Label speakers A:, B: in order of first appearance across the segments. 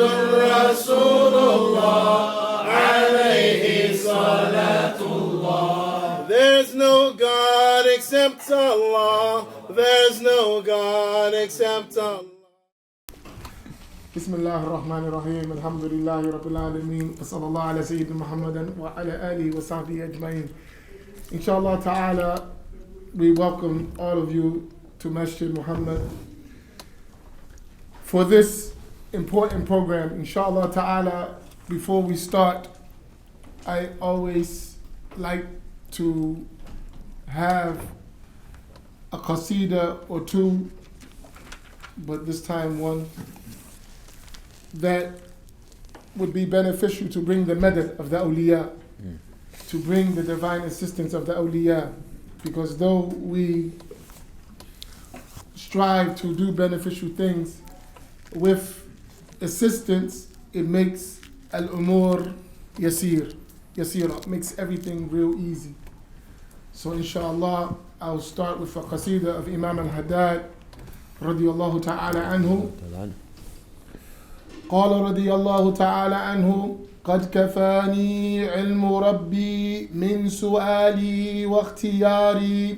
A: رسول الله عليه صلاة الله. There's no God except Allah. There's no God except Allah.
B: بسم الله الرحمن الرحيم الحمد لله رب العالمين وصلى الله على سيدنا محمد وعلى آله وصحبه أجمعين. Inshallah ta'ala, we welcome all of you to Masjid Muhammad for this important program. Inshallah ta'ala, before we start, I always like to have a qasida or two, but this time one, that would be beneficial to bring the madad of the awliya, to bring the divine assistance of the awliya, because though we strive to do beneficial things with assistance, it makes al-umur yasira, makes everything real easy. So inshallah, I'll start with a qasida of Imam al-Haddad radiyallahu ta'ala anhu. قال رضي الله تعالى عنه قد كفاني علم ربي من سؤالي واختياري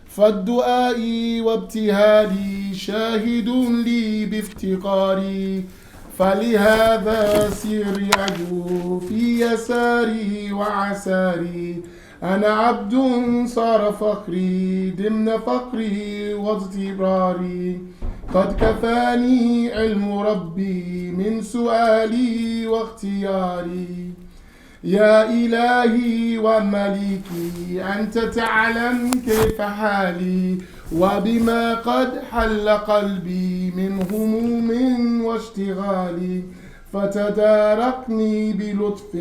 B: فالدعائي وابتهالي شاهد لي بافتقاري فلهذا سيري أجو في يساري وعساري أنا عبد صار فقري ضمن فقري واضطراري قد كفاني علم ربي من سؤالي واختياري يا إلهي ومليكي أنت تعلم كيف حالي وبما قد حل قلبي من هموم واشتغالي فتداركني بلطف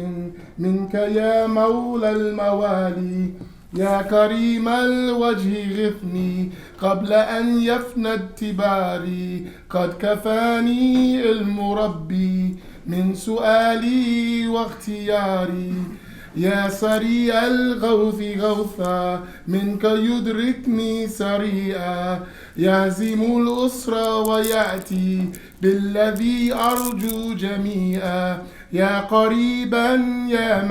B: منك يا مولى الموالي يا كريم الوجه غثني قبل أن يفنى اتباري قد كفاني علم ربي من سؤالي واختياري يا سريع الغوث غوثا منك يدركني سريعا يهزم الأسرى ويأتي بالذي أرجو جميعا يا قريبا يا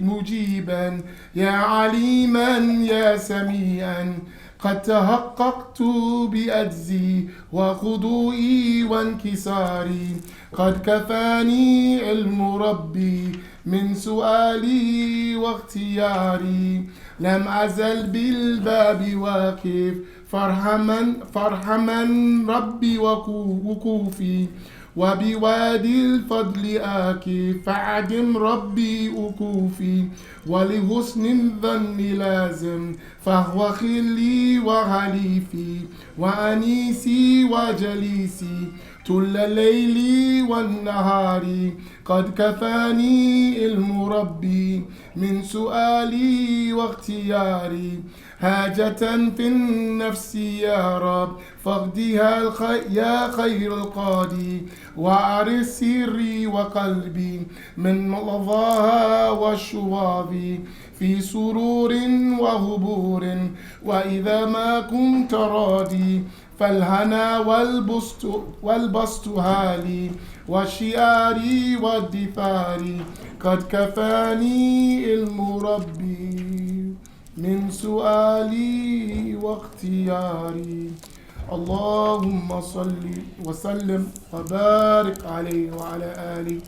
B: مجيبا يا عليما يا سميعا قد تحققت بأجزي وخضوعي وانكساري قد كفاني علم ربي من سؤالي واختياري لم أزل بالباب واقف فرحما ربي وكوفي وبوادي الفضل آكف فعدم ربي أكوفي ولحسن الظن لازم فهو خلي وحليفي وأنيسي وجليسي طول الليل والنهار قد كفاني علم ربي من سؤالي واختياري حاجة في النفس يا رب فاقضيها يا خير القاضي وأعرف سري وقلبي من ملظاها والشواظ في سرور وهبور وإذا ما كنت راضي فالهنا والبسط هالي والشعاري والدثار قد كفاني علم ربي من سؤالي واختياري اللهم صل وسلم وبارك عليه وعلى آله.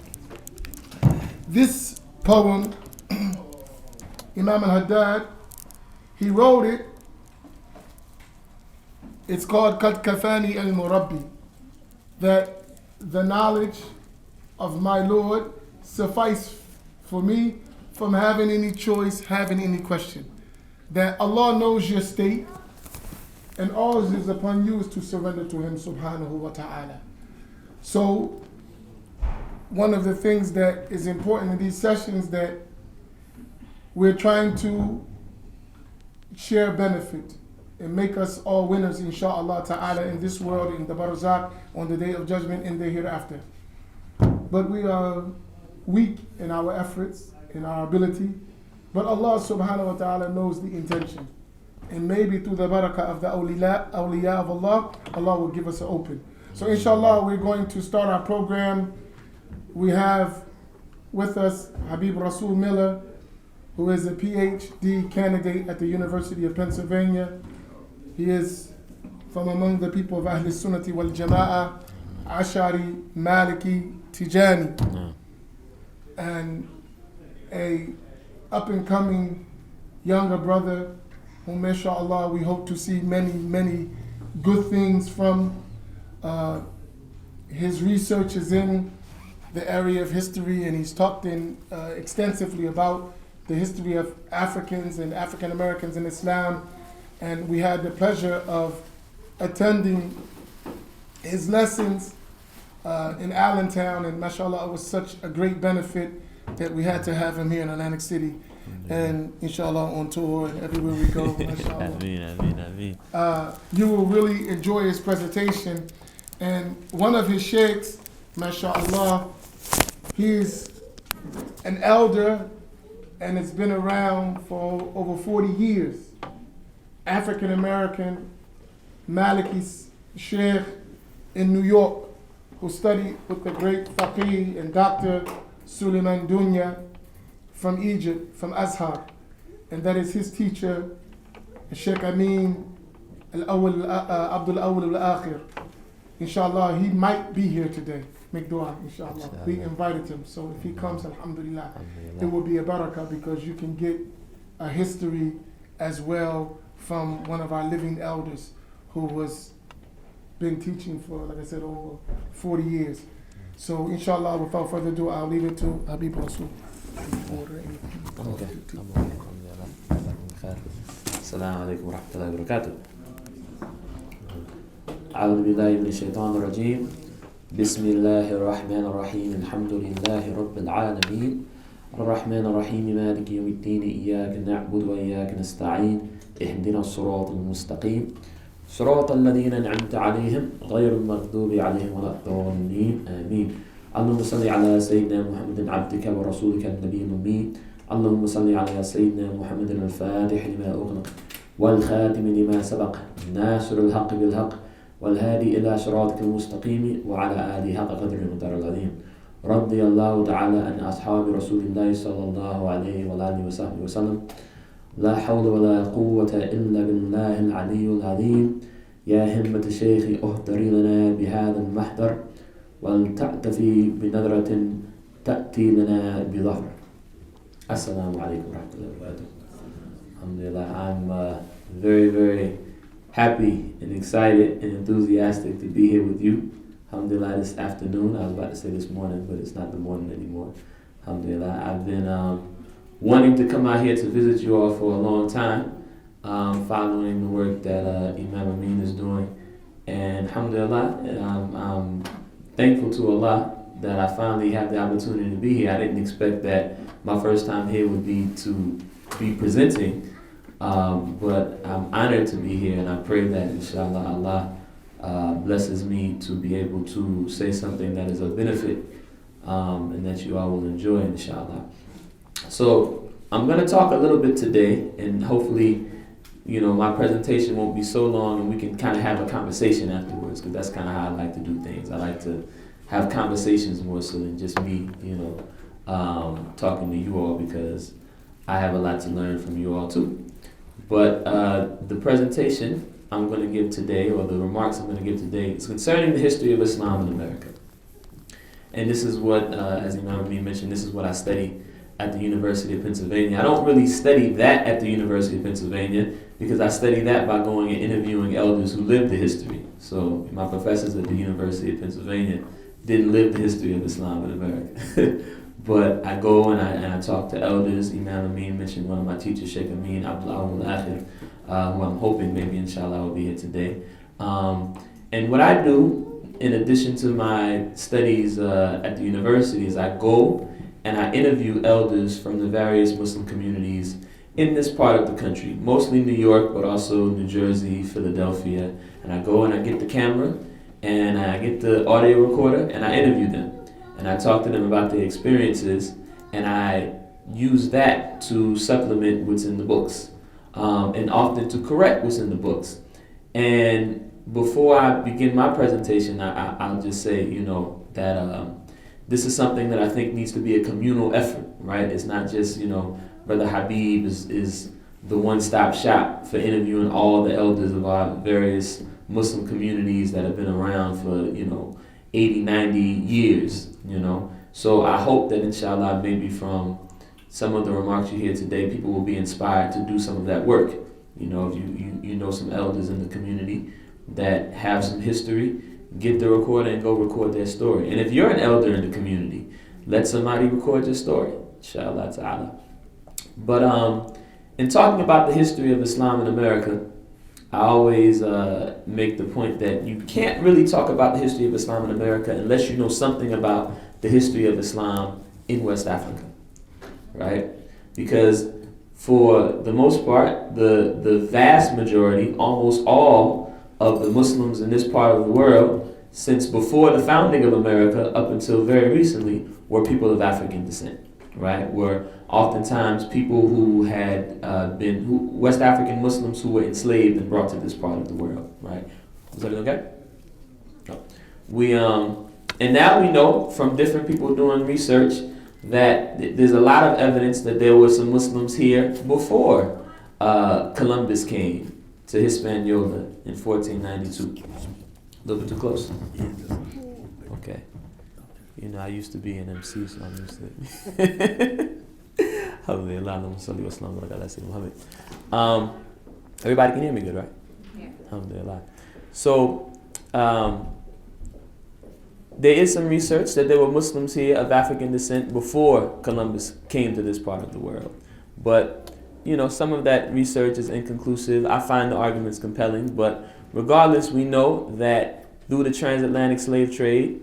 B: This poem, Imam al-Haddad, he wrote it. It's called قد كفاني علم ربي, that the knowledge of my Lord suffice for me from having any choice, having any question. That Allah knows your state, and all it is upon you is to surrender to Him subhanahu wa ta'ala. So, one of the things that is important in these sessions that we're trying to share benefit and make us all winners, inshallah ta'ala, in this world, in the barzakh, on the day of judgment, in the hereafter. But we are weak in our efforts, in our ability. But Allah subhanahu wa ta'ala knows the intention. And maybe through the barakah of the awliya of Allah, Allah will give us an open. So inshallah, we're going to start our program we have with us Habib Rasul Miller, who is a PhD candidate at the University of Pennsylvania. He is from among the people of Ahl Sunnati wal Jama'ah, Ashari, Maliki, Tijani, and a up-and-coming younger brother whom, mashallah, we hope to see many, many good things from. His research is in the area of history, and he's talked extensively about the history of Africans and African Americans in Islam. And we had the pleasure of attending his lessons in Allentown, and mashallah, it was such a great benefit that we had to have him here in Atlantic City, and inshallah on tour and everywhere we go. You will really enjoy his presentation. And one of his sheikhs, mashallah, he's an elder and it's been around for over 40 years. African American Maliki sheikh in New York, who studied with the great faqih and Dr. Suleiman Dunya from Egypt, from Azhar. And that is his teacher, Sheikh Amin Abdul Awwal al-Akhir. Inshallah, he might be here today. Make dua, inshallah. We invited him, so if he comes, alhamdulillah, it will be a barakah, because you can get a history as well from one of our living elders who was been teaching for, like I said, over 40 years. So inshallah, without further ado, I'll leave it to Habib Rasul.
C: Assalamu alaikum wa rahmatullahi wa barakatuh. أعوذ بالله من الشيطان الرجيم. بسم الله الرحمن الرحيم. الحمد لله رب العالمين. الرحمن الرحيم مالك يوم الدين. إياك نعبد وإياك نستعين. اهدنا الصراط المستقيم. صراط الذين أنعمت عليهم غير المغضوب عليهم ولا الضالين. آمين. اللهم صل على سيدنا محمد عبدك ورسولك النبي الأمي. اللهم صل على سيدنا محمد الفاتح لما أغلق والخاتم لما سبق ناصر الحق بالحق والهادي إلى صراطك المستقيم وعلى آله حق قدر المقدار العظيم. رضي الله تعالى عن أصحاب رسول الله صلى الله عليه وآله وصحبه وسلم. لا حول ولا قوة إلا بالله العلي العظيم. يا همة الشيخ اهدري لنا بهذا المحضر ولتأتفي بنظرة تأتي لنا بظهر. Assalamu alaikum wa rahmatullahi wa barakatuh. Alhamdulillah, I'm very, very happy and excited and enthusiastic to be here with you. Alhamdulillah, this afternoon. I was about to say this morning, but it's not the morning anymore. Alhamdulillah, I've been wanting to come out here to visit you all for a long time, following the work that Imam Amin is doing. And alhamdulillah, I'm thankful to Allah that I finally have the opportunity to be here. I didn't expect that my first time here would be to be presenting, but I'm honored to be here, and I pray that inshallah Allah blesses me to be able to say something that is of benefit, and that you all will enjoy, inshallah. So I'm going to talk a little bit today, and hopefully, my presentation won't be so long, and we can kind of have a conversation afterwards, because that's kind of how I like to do things. I like to have conversations more so than just me, talking to you all, because I have a lot to learn from you all too. But the presentation I'm going to give today, or the remarks I'm going to give today, is concerning the history of Islam in America. And this is what, as Imam Amin mentioned, this is what I study at the University of Pennsylvania. I don't really study that at the University of Pennsylvania, because I study that by going and interviewing elders who lived the history. So my professors at the University of Pennsylvania didn't live the history of Islam in America. But I go and I talk to elders. Imam Amin mentioned one of my teachers, Sheikh Amin Abdul Awwal al-Akhir, who I'm hoping maybe inshallah will be here today. And what I do, in addition to my studies at the university, is I go and I interview elders from the various Muslim communities in this part of the country, mostly New York, but also New Jersey, Philadelphia. And I go and I get the camera and I get the audio recorder and I interview them. And I talk to them about their experiences, and I use that to supplement what's in the books, and often to correct what's in the books. And before I begin my presentation, I'll just say, that this is something that I think needs to be a communal effort, right? It's not just, Brother Habib is the one-stop shop for interviewing all the elders of our various Muslim communities that have been around for, 80, 90 years, So I hope that inshallah, maybe from some of the remarks you hear today, people will be inspired to do some of that work. If you know some elders in the community that have some history, get the recorder and go record their story. And if you're an elder in the community, let somebody record your story, inshallah ta'ala. But in talking about the history of Islam in America, I always make the point that you can't really talk about the history of Islam in America unless you know something about the history of Islam in West Africa, right? Because for the most part, the vast majority, almost all of the Muslims in this part of the world, since before the founding of America up until very recently, were people of African descent, right? Were oftentimes people who had West African Muslims who were enslaved and brought to this part of the world, right? Is that okay? No. And now we know from different people doing research that there's a lot of evidence that there were some Muslims here before Columbus came to Hispaniola in 1492. A little bit too close? Okay. I used to be an MC, so I'm used to it. Everybody can hear me good, right? Yeah. Alhamdulillah. So, there is some research that there were Muslims here of African descent before Columbus came to this part of the world. But, some of that research is inconclusive. I find the arguments compelling, but regardless, we know that through the transatlantic slave trade,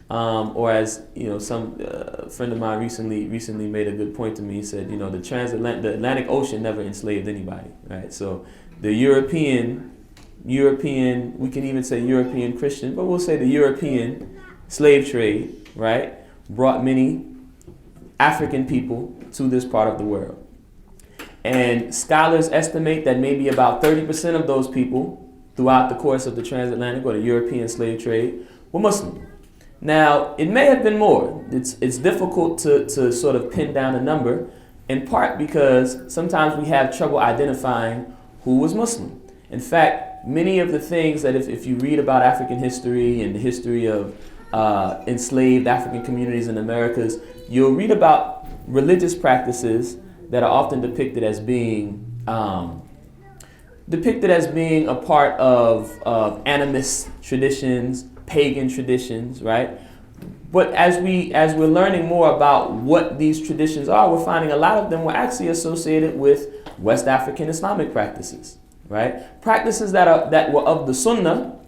C: or as some friend of mine recently made a good point to me. He said, the Atlantic Ocean never enslaved anybody, right? So the European, we can even say European Christian, but we'll say the European slave trade, right, brought many African people to this part of the world. And scholars estimate that maybe about 30% of those people throughout the course of the transatlantic or the European slave trade were Muslim. Now, it may have been more. It's difficult to sort of pin down a number, in part because sometimes we have trouble identifying who was Muslim. In fact, many of the things that if you read about African history and the history of enslaved African communities in the Americas, you'll read about religious practices that are often depicted as being a part of animist traditions, pagan traditions, right? But as we're learning more about what these traditions are, we're finding a lot of them were actually associated with West African Islamic practices, right? Practices that were of the Sunnah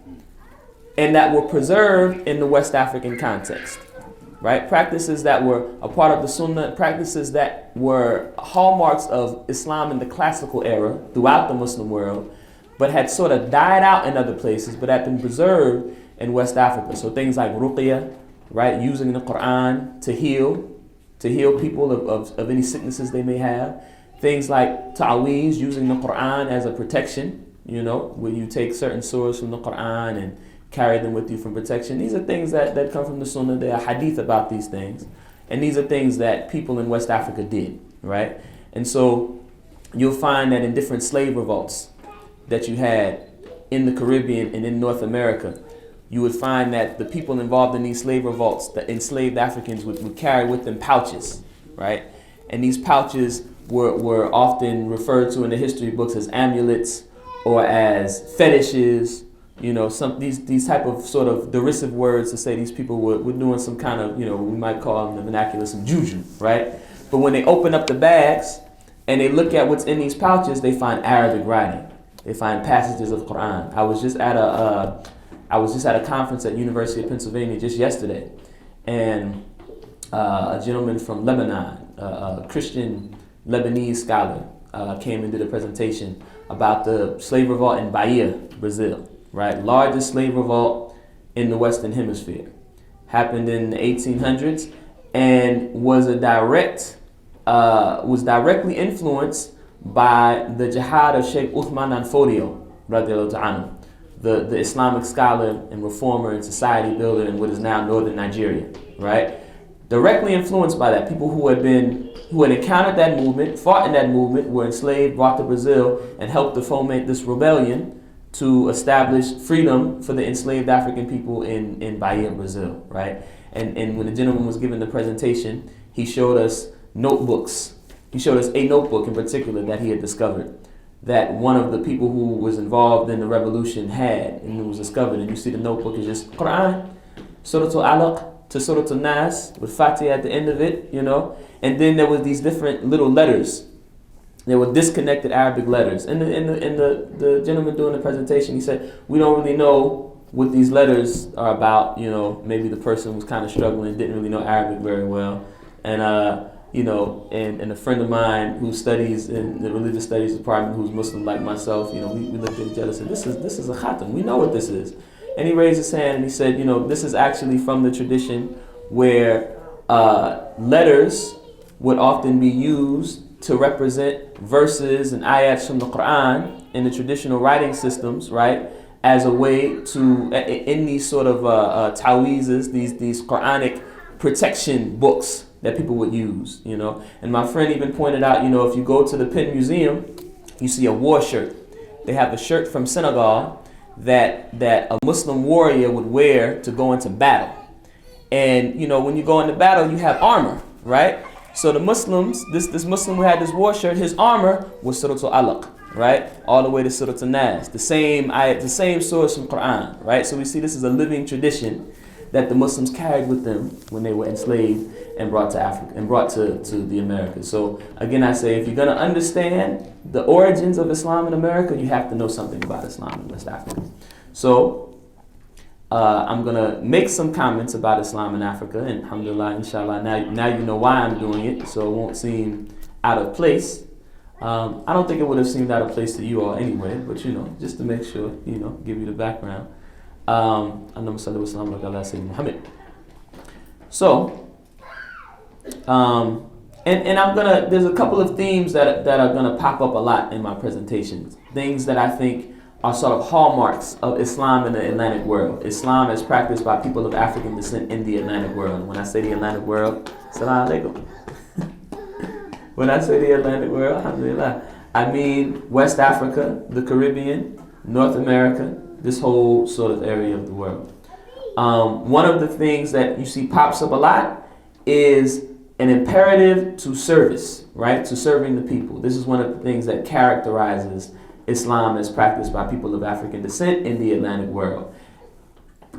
C: and that were preserved in the West African context, right? Practices that were a part of the Sunnah, practices that were hallmarks of Islam in the classical era throughout the Muslim world, but had sort of died out in other places, but had been preserved in West Africa. So things like ruqyah, right, using the Quran to heal people of any sicknesses they may have. Things like ta'weez, using the Quran as a protection, where you take certain surahs from the Quran and carry them with you for protection. These are things that come from the Sunnah. There are hadith about these things. And these are things that people in West Africa did, right? And so you'll find that in different slave revolts that you had in the Caribbean and in North America, you would find that the people involved in these slave revolts, the enslaved Africans, would carry with them pouches, right? And these pouches were often referred to in the history books as amulets or as fetishes, these type of sort of derisive words to say these people were doing some kind of, we might call in the vernacular some juju, right? But when they open up the bags and they look at what's in these pouches, they find Arabic writing. They find passages of Quran. I was just at a conference at University of Pennsylvania just yesterday, and a gentleman from Lebanon, a Christian Lebanese scholar, came and did a presentation about the slave revolt in Bahia, Brazil, right? Largest slave revolt in the Western Hemisphere. Happened in the 1800s and was directly influenced by the jihad of Sheikh Uthman Anfodio, radiallahu ta'ala, the Islamic scholar and reformer and society builder in what is now northern Nigeria, right? directly influenced by that. People who had encountered that movement, fought in that movement, were enslaved, brought to Brazil, and helped to foment this rebellion to establish freedom for the enslaved African people in Bahia, Brazil, right? And when the gentleman was giving the presentation, he showed us notebooks. He showed us a notebook in particular that he had discovered, that one of the people who was involved in the revolution had, and it was discovered. And you see the notebook is just Quran, Surah Al-Alaq to Surah Al-Nas, with Fatiha at the end of it, you know. And then there was these different little letters. There were disconnected Arabic letters. And the gentleman doing the presentation, he said, we don't really know what these letters are about. You know, maybe the person was kind of struggling, didn't really know Arabic very well. And you know, and a friend of mine who studies in the religious studies department, who's Muslim like myself, you know, we looked at each other and said, this is a khatam. We know what this is. And he raised his hand and he said, you know, this is actually from the tradition where letters would often be used to represent verses and ayats from the Quran in the traditional writing systems, right? As a way to, in these sort of ta'weezes, these Quranic protection books that people would use, you know. And my friend even pointed out, you know, if you go to the Penn Museum, you see a war shirt. They have a shirt from Senegal that a Muslim warrior would wear to go into battle. And, you know, when you go into battle, you have armor, right? So the Muslims, this Muslim who had this war shirt, his armor was Surah Al-Alaq, right? All the way to Surah Al-Nas, the same source from Quran, right? So we see this is a living tradition that the Muslims carried with them when they were enslaved and brought to Africa and brought to the Americas. So again, I say, if you're going to understand the origins of Islam in America, you have to know something about Islam in West Africa. So I'm going to make some comments about Islam in Africa, and alhamdulillah, inshallah, now you know why I'm doing it, so it won't seem out of place. I don't think it would have seemed out of place to you all anyway, but you know, just to make sure, you know, give you the background. So, and I'm gonna, there's a couple of themes that are gonna pop up a lot in my presentations. Things that I think are sort of hallmarks of Islam in the Atlantic world. Islam is practiced by people of African descent in the Atlantic world. When I say the Atlantic world, salam alaikum. When I say the Atlantic world, alhamdulillah, I mean West Africa, the Caribbean, North America, this whole sort of area of the world. One of the things that you see pops up a lot is an imperative to service, right? To serving the people. This is one of the things that characterizes Islam as practiced by people of African descent in the Atlantic world.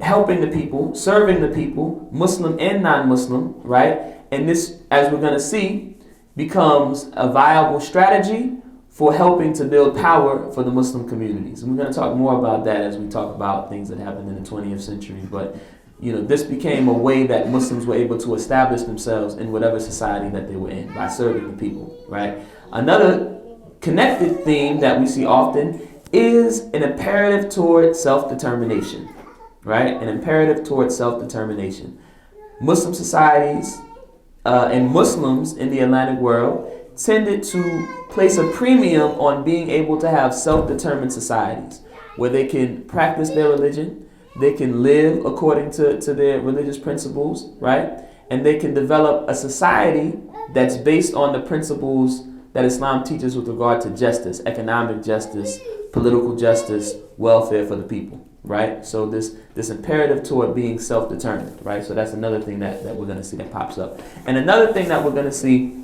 C: Helping the people, serving the people, Muslim and non-Muslim, right? And this, as we're going to see, becomes a viable strategy for helping to build power for the Muslim communities. And we're going to talk more about that as we talk about things that happened in the 20th century. But, you know, this became a way that Muslims were able to establish themselves in whatever society that they were in by serving the people, right? Another connected theme that we see often is an imperative toward self-determination, right? An imperative toward self-determination. Muslim societies and Muslims in the Atlantic world tended to place a premium on being able to have self-determined societies where they can practice their religion, they can live according to their religious principles, right? And they can develop a society that's based on the principles that Islam teaches with regard to justice, economic justice, political justice, welfare for the people, right? So this imperative toward being self-determined, right? So that's another thing that we're going to see that pops up. And another thing that we're going to see,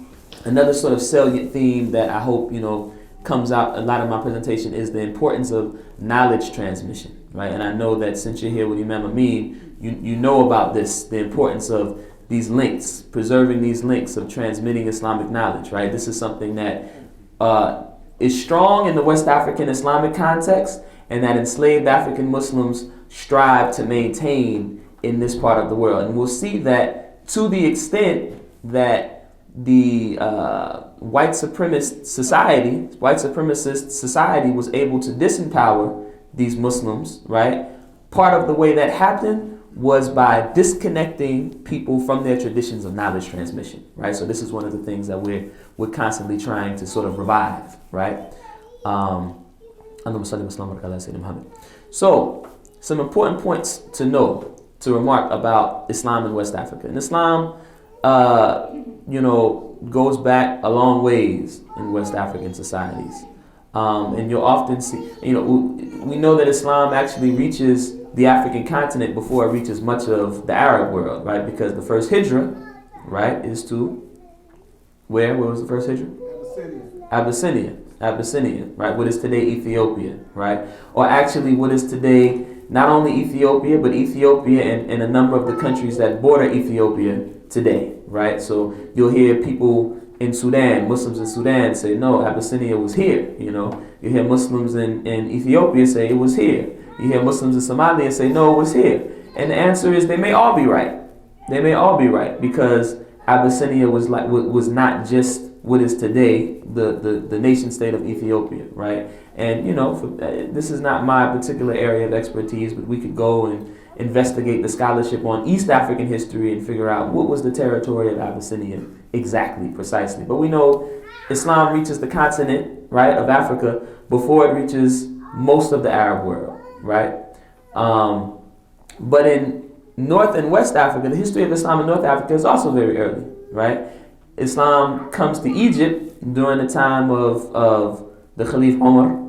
C: another sort of salient theme that I hope, you know, comes out a lot of my presentation is the importance of knowledge transmission, right? And I know that since you're here with Imam Amin, you know about this, the importance of these links, preserving these links of transmitting Islamic knowledge, right? This is something that is strong in the West African Islamic context and that enslaved African Muslims strive to maintain in this part of the world. And we'll see that to the extent that the white supremacist society was able to disempower these Muslims, right? Part of the way that happened was by disconnecting people from their traditions of knowledge transmission, right? So this is one of the things that we're constantly trying to sort of revive, right? So some important points to know, to remark about Islam in West Africa. In Islam, goes back a long ways in West African societies. And you'll often see, we know that Islam actually reaches the African continent before it reaches much of the Arab world, right? Because the first hijrah, right, is to where? Where was the first hijrah? Abyssinia, right? What is today Ethiopia, right? Or actually what is today not only Ethiopia, but Ethiopia and a number of the countries that border Ethiopia today, right? So you'll hear people in Sudan, Muslims in Sudan say, no, Abyssinia was here, You hear Muslims in Ethiopia say it was here. You hear Muslims in Somalia say, no, it was here. And the answer is they may all be right. They may all be right because Abyssinia was not just what is today the nation state of Ethiopia, right? And this is not my particular area of expertise, but we could go and investigate the scholarship on East African history and figure out what was the territory of Abyssinia exactly, precisely. But we know Islam reaches the continent, right, of Africa before it reaches most of the Arab world, right? But in North and West Africa, the history of Islam in North Africa is also very early, right? Islam comes to Egypt during the time of the Caliph Umar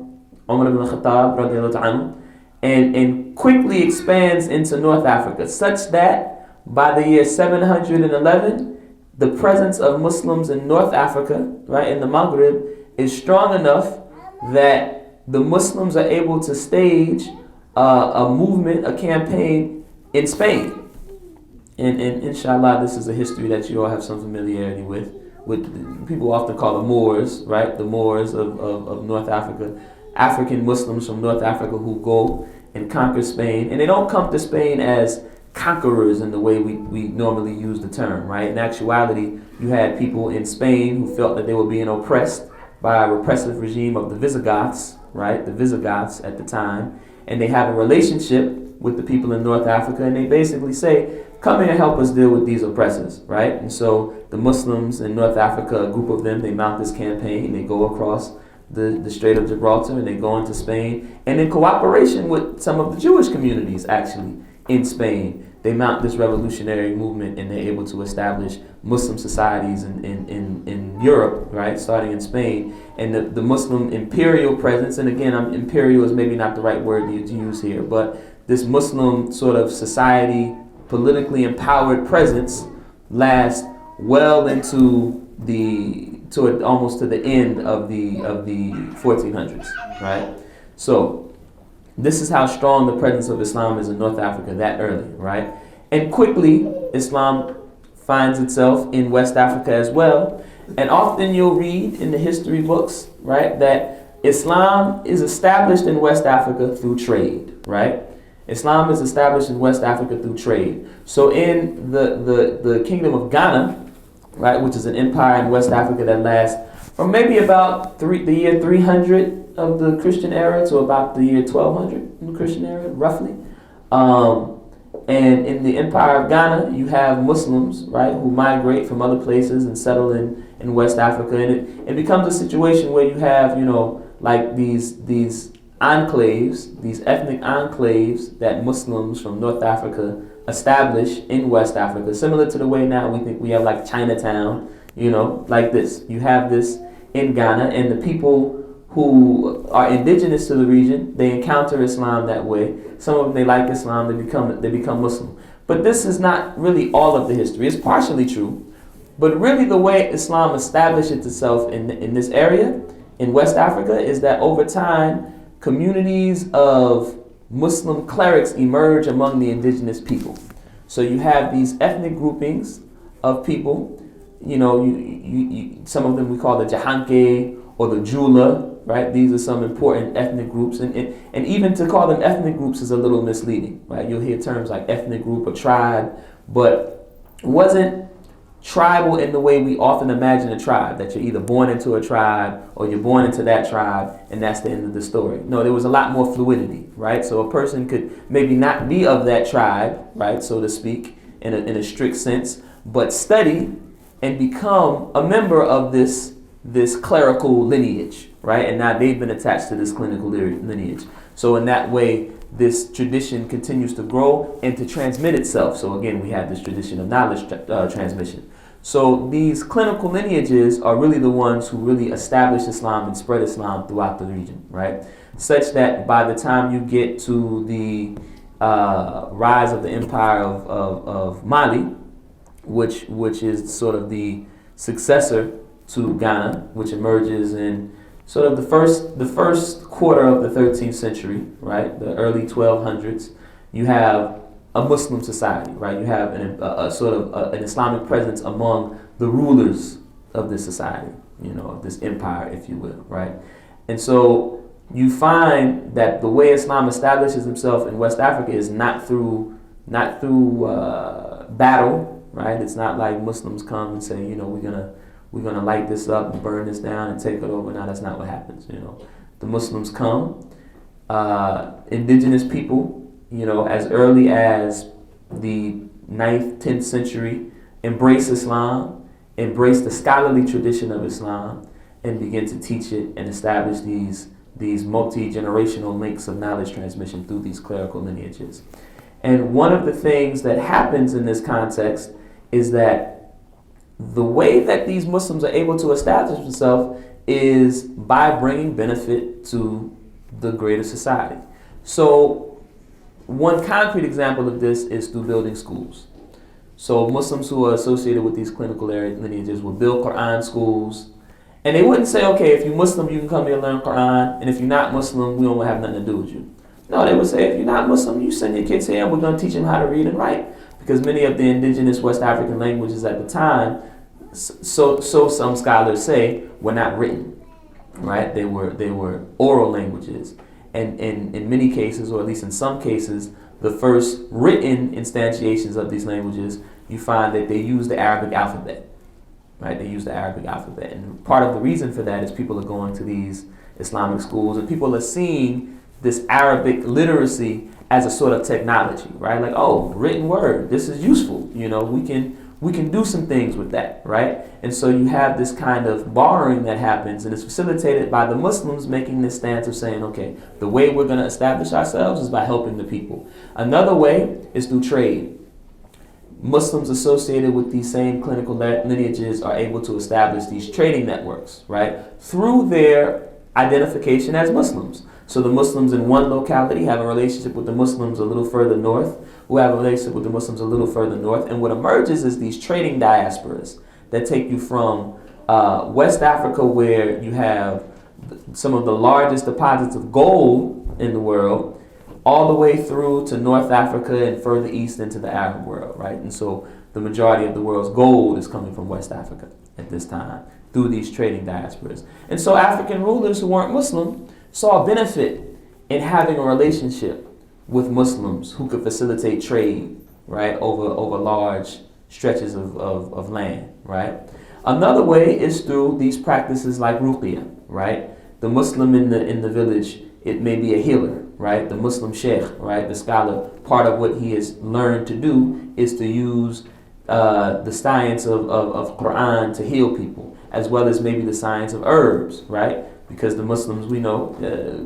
C: ibn Khattab, radiallahu anhu, and quickly expands into North Africa, such that by the year 711, the presence of Muslims in North Africa, right, in the Maghrib, is strong enough that the Muslims are able to stage a movement, a campaign in Spain. And inshallah, this is a history that you all have some familiarity with. People often call the Moors, right? The Moors of North Africa. African Muslims from North Africa who go and conquer Spain. And they don't come to Spain as conquerors in the way we normally use the term, right? In actuality, you had people in Spain who felt that they were being oppressed by a repressive regime of the Visigoths, right? The Visigoths at the time. And they have a relationship with the people in North Africa, and they basically say, come here and help us deal with these oppressors, right? And so the Muslims in North Africa, a group of them, they mount this campaign, they go across the Strait of Gibraltar, and they go into Spain, and in cooperation with some of the Jewish communities, actually, in Spain, they mount this revolutionary movement, and they're able to establish Muslim societies in Europe, right, starting in Spain. And the Muslim imperial presence, and again, imperial is maybe not the right word to use here, but this Muslim sort of society, politically empowered presence lasts well into almost to the end of the 1400s, right? So this is how strong the presence of Islam is in North Africa that early, right? And quickly, Islam finds itself in West Africa as well. And often you'll read in the history books, right, that Islam is established in West Africa through trade, right? Islam is established in West Africa through trade. So in the kingdom of Ghana, right, which is an empire in West Africa that lasts from maybe about the year 300 of the Christian era to about the year 1200 in the Christian era, roughly. And in the empire of Ghana, you have Muslims, right, who migrate from other places and settle in West Africa. And it becomes a situation where you have, like these enclaves, these ethnic enclaves that Muslims from North Africa establish in West Africa, similar to the way now we think we have like Chinatown, like this. You have this in Ghana, and the people who are indigenous to the region, they encounter Islam that way. Some of them, they like Islam, they become Muslim. But this is not really all of the history. It's partially true, but really the way Islam establishes itself in this area, in West Africa, is that over time, communities of Muslim clerics emerge among the indigenous people. So you have these ethnic groupings of people, some of them we call the Jahanke or the Jula, right? These are some important ethnic groups, and even to call them ethnic groups is a little misleading, right? You'll hear terms like ethnic group or tribe, but it wasn't tribal in the way we often imagine a tribe, that you're either born into a tribe or you're born into that tribe and that's the end of the story. No, there was a lot more fluidity, right? So a person could maybe not be of that tribe, right, so to speak, in a strict sense, but study and become a member of this clerical lineage, right? And now they've been attached to this clinical lineage. So in that way, this tradition continues to grow and to transmit itself. So again, we have this tradition of knowledge transmission. So these clinical lineages are really the ones who really established Islam and spread Islam throughout the region, right? Such that by the time you get to the rise of the empire of Mali, which is sort of the successor to Ghana, which emerges in sort of the first quarter of the 13th century, right? The early 1200s. You have a Muslim society, right? You have a sort of an Islamic presence among the rulers of this society, of this empire, if you will, right? And so you find that the way Islam establishes himself in West Africa is not through battle, right? It's not like Muslims come and say, we're gonna light this up and burn this down and take it over. No, that's not what happens. The Muslims come, indigenous people, as early as the 9th, 10th century, embrace Islam, embrace the scholarly tradition of Islam, and begin to teach it and establish these multi-generational links of knowledge transmission through these clerical lineages. And one of the things that happens in this context is that the way that these Muslims are able to establish themselves is by bringing benefit to the greater society. So one concrete example of this is through building schools. So Muslims who are associated with these clinical lineages will build Quran schools. And they wouldn't say, okay, if you're Muslim, you can come here and learn Quran. And if you're not Muslim, we don't have nothing to do with you. No, they would say, if you're not Muslim, you send your kids here and we're going to teach them how to read and write. Because many of the indigenous West African languages at the time, so some scholars say, were not written, right? They were oral languages. And in many cases, or at least in some cases, the first written instantiations of these languages, you find that they use the Arabic alphabet, right? They use the Arabic alphabet. And part of the reason for that is people are going to these Islamic schools and people are seeing this Arabic literacy as a sort of technology, right? Like, oh, written word, this is useful. We can do some things with that, right? And so you have this kind of borrowing that happens, and it's facilitated by the Muslims making this stance of saying, okay, the way we're going to establish ourselves is by helping the people. Another way is through trade. Muslims associated with these same clinical lineages are able to establish these trading networks, right? Through their identification as Muslims. So the Muslims in one locality have a relationship with the Muslims a little further north, who have a relationship with the Muslims a little further north. And what emerges is these trading diasporas that take you from West Africa, where you have some of the largest deposits of gold in the world, all the way through to North Africa and further east into the Arab world, right? And so the majority of the world's gold is coming from West Africa at this time through these trading diasporas. And so African rulers who weren't Muslim saw a benefit in having a relationship with Muslims who could facilitate trade, right, over large stretches of land, right? Another way is through these practices like ruqya, right? The Muslim in the village, it may be a healer, right? The Muslim sheikh, right, the scholar, part of what he has learned to do is to use the science of Quran to heal people, as well as maybe the science of herbs, right? Because the Muslims, we know,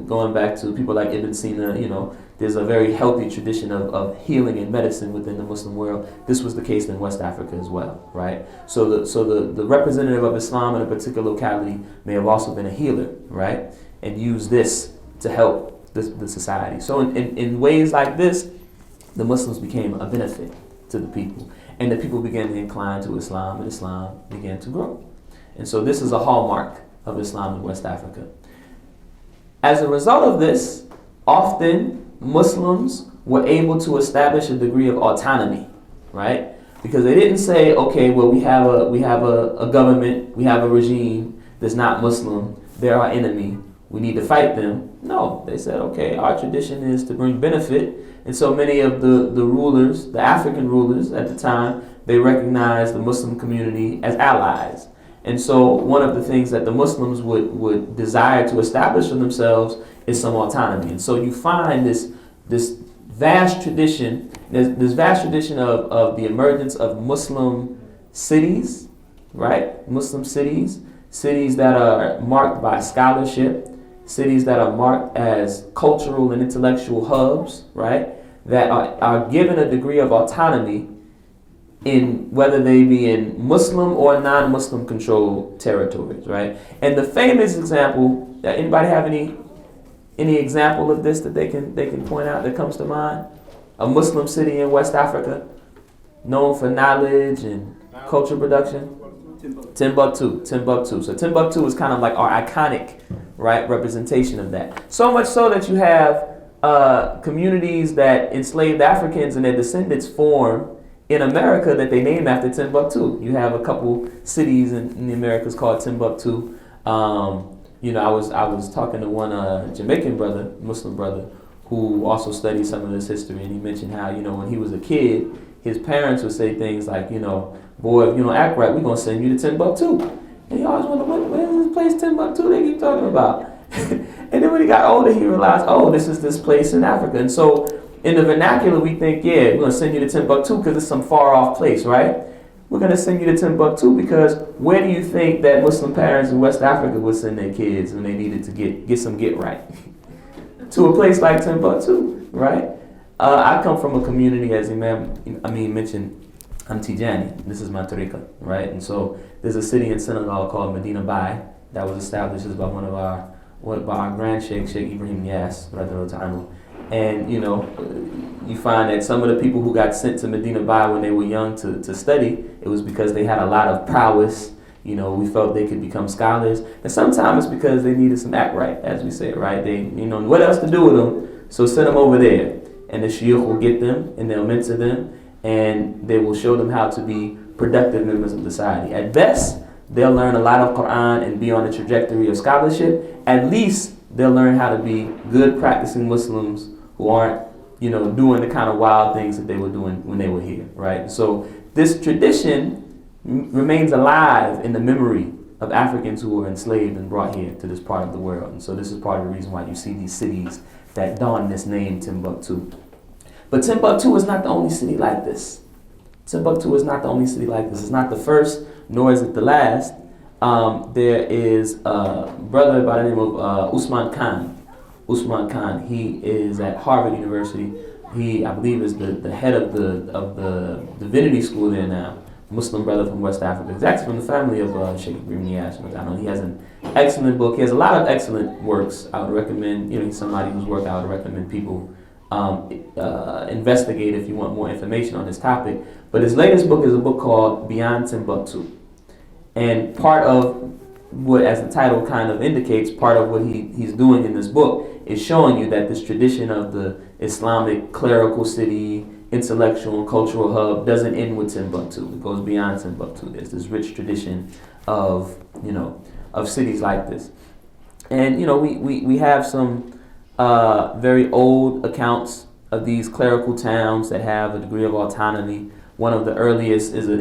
C: going back to people like Ibn Sina, there's a very healthy tradition of healing and medicine within the Muslim world. This was the case in West Africa as well, right? So the representative of Islam in a particular locality may have also been a healer, right? And use this to help the society. So in ways like this, the Muslims became a benefit to the people. And the people began to incline to Islam, and Islam began to grow. And so this is a hallmark of Islam in West Africa. As a result of this, often Muslims were able to establish a degree of autonomy, right? Because they didn't say, okay, well, we have a government, we have a regime that's not Muslim, they're our enemy, we need to fight them. No, they said, okay, our tradition is to bring benefit. And so many of the rulers, the African rulers at the time, they recognized the Muslim community as allies. And so one of the things that the Muslims would desire to establish for themselves is some autonomy. And so you find this vast tradition, this vast tradition of the emergence of Muslim cities, right? Muslim cities that are marked by scholarship, cities that are marked as cultural and intellectual hubs, right? That are given a degree of autonomy in whether they be in Muslim or non-Muslim controlled territories, right? And the famous example, anybody have any example of this that they can point out that comes to mind? A Muslim city in West Africa, known for knowledge and cultural production? Timbuktu. So Timbuktu is kind of like our iconic, right, representation of that. So much so that you have communities that enslaved Africans and their descendants form in America that they name after Timbuktu. You have a couple cities in the Americas called Timbuktu. I was talking to one Jamaican brother, Muslim brother, who also studied some of this history, and he mentioned how, when he was a kid, his parents would say things like, boy, if you don't act right, we're going to send you to Timbuktu. And he always wondered, where's this place Timbuktu they keep talking about? And then when he got older, he realized, this is this place in Africa. And so in the vernacular, we think, we're going to send you to Timbuktu because it's some far off place, right? We're going to send you to Timbuktu because where do you think that Muslim parents in West Africa would send their kids when they needed to get right? To a place like Timbuktu, right? I come from a community, as Imam mentioned, I'm Tijani. This is my tariqa, right? And so there's a city in Senegal called Medina Bay that was established by by our grand sheikh, Sheikh Ibrahim Niass, radiallahu ta'ala. And you find that some of the people who got sent to Medina Bay when they were young to study, it was because they had a lot of prowess. We felt they could become scholars. And sometimes it's because they needed some act right, as we say, right? They, what else to do with them? So send them over there. And the shiuch will get them, and they'll mentor them, and they will show them how to be productive members of society. At best, they'll learn a lot of Quran and be on the trajectory of scholarship. At least, they'll learn how to be good practicing Muslims who aren't, doing the kind of wild things that they were doing when they were here, right? So this tradition remains alive in the memory of Africans who were enslaved and brought here to this part of the world. And so this is part of the reason why you see these cities that don this name, Timbuktu. But Timbuktu is not the only city like this. Timbuktu is not the only city like this. It's not the first, nor is it the last. There is a brother by the name of Usman Khan. Usman Khan, he is at Harvard University. He, I believe, is the head of the divinity school there now. Muslim brother from West Africa. He's actually from the family of Sheikh Ibrahim Ieasha. He has an excellent book. He has a lot of excellent works. I would recommend, he's somebody whose work I would recommend people investigate if you want more information on this topic. But his latest book is a book called Beyond Timbuktu. And part of what, as the title kind of indicates, part of what he's doing in this book is showing you that this tradition of the Islamic clerical city, intellectual and cultural hub doesn't end with Timbuktu. It goes beyond Timbuktu. There's this rich tradition of cities like this. And we have some very old accounts of these clerical towns that have a degree of autonomy. One of the earliest is a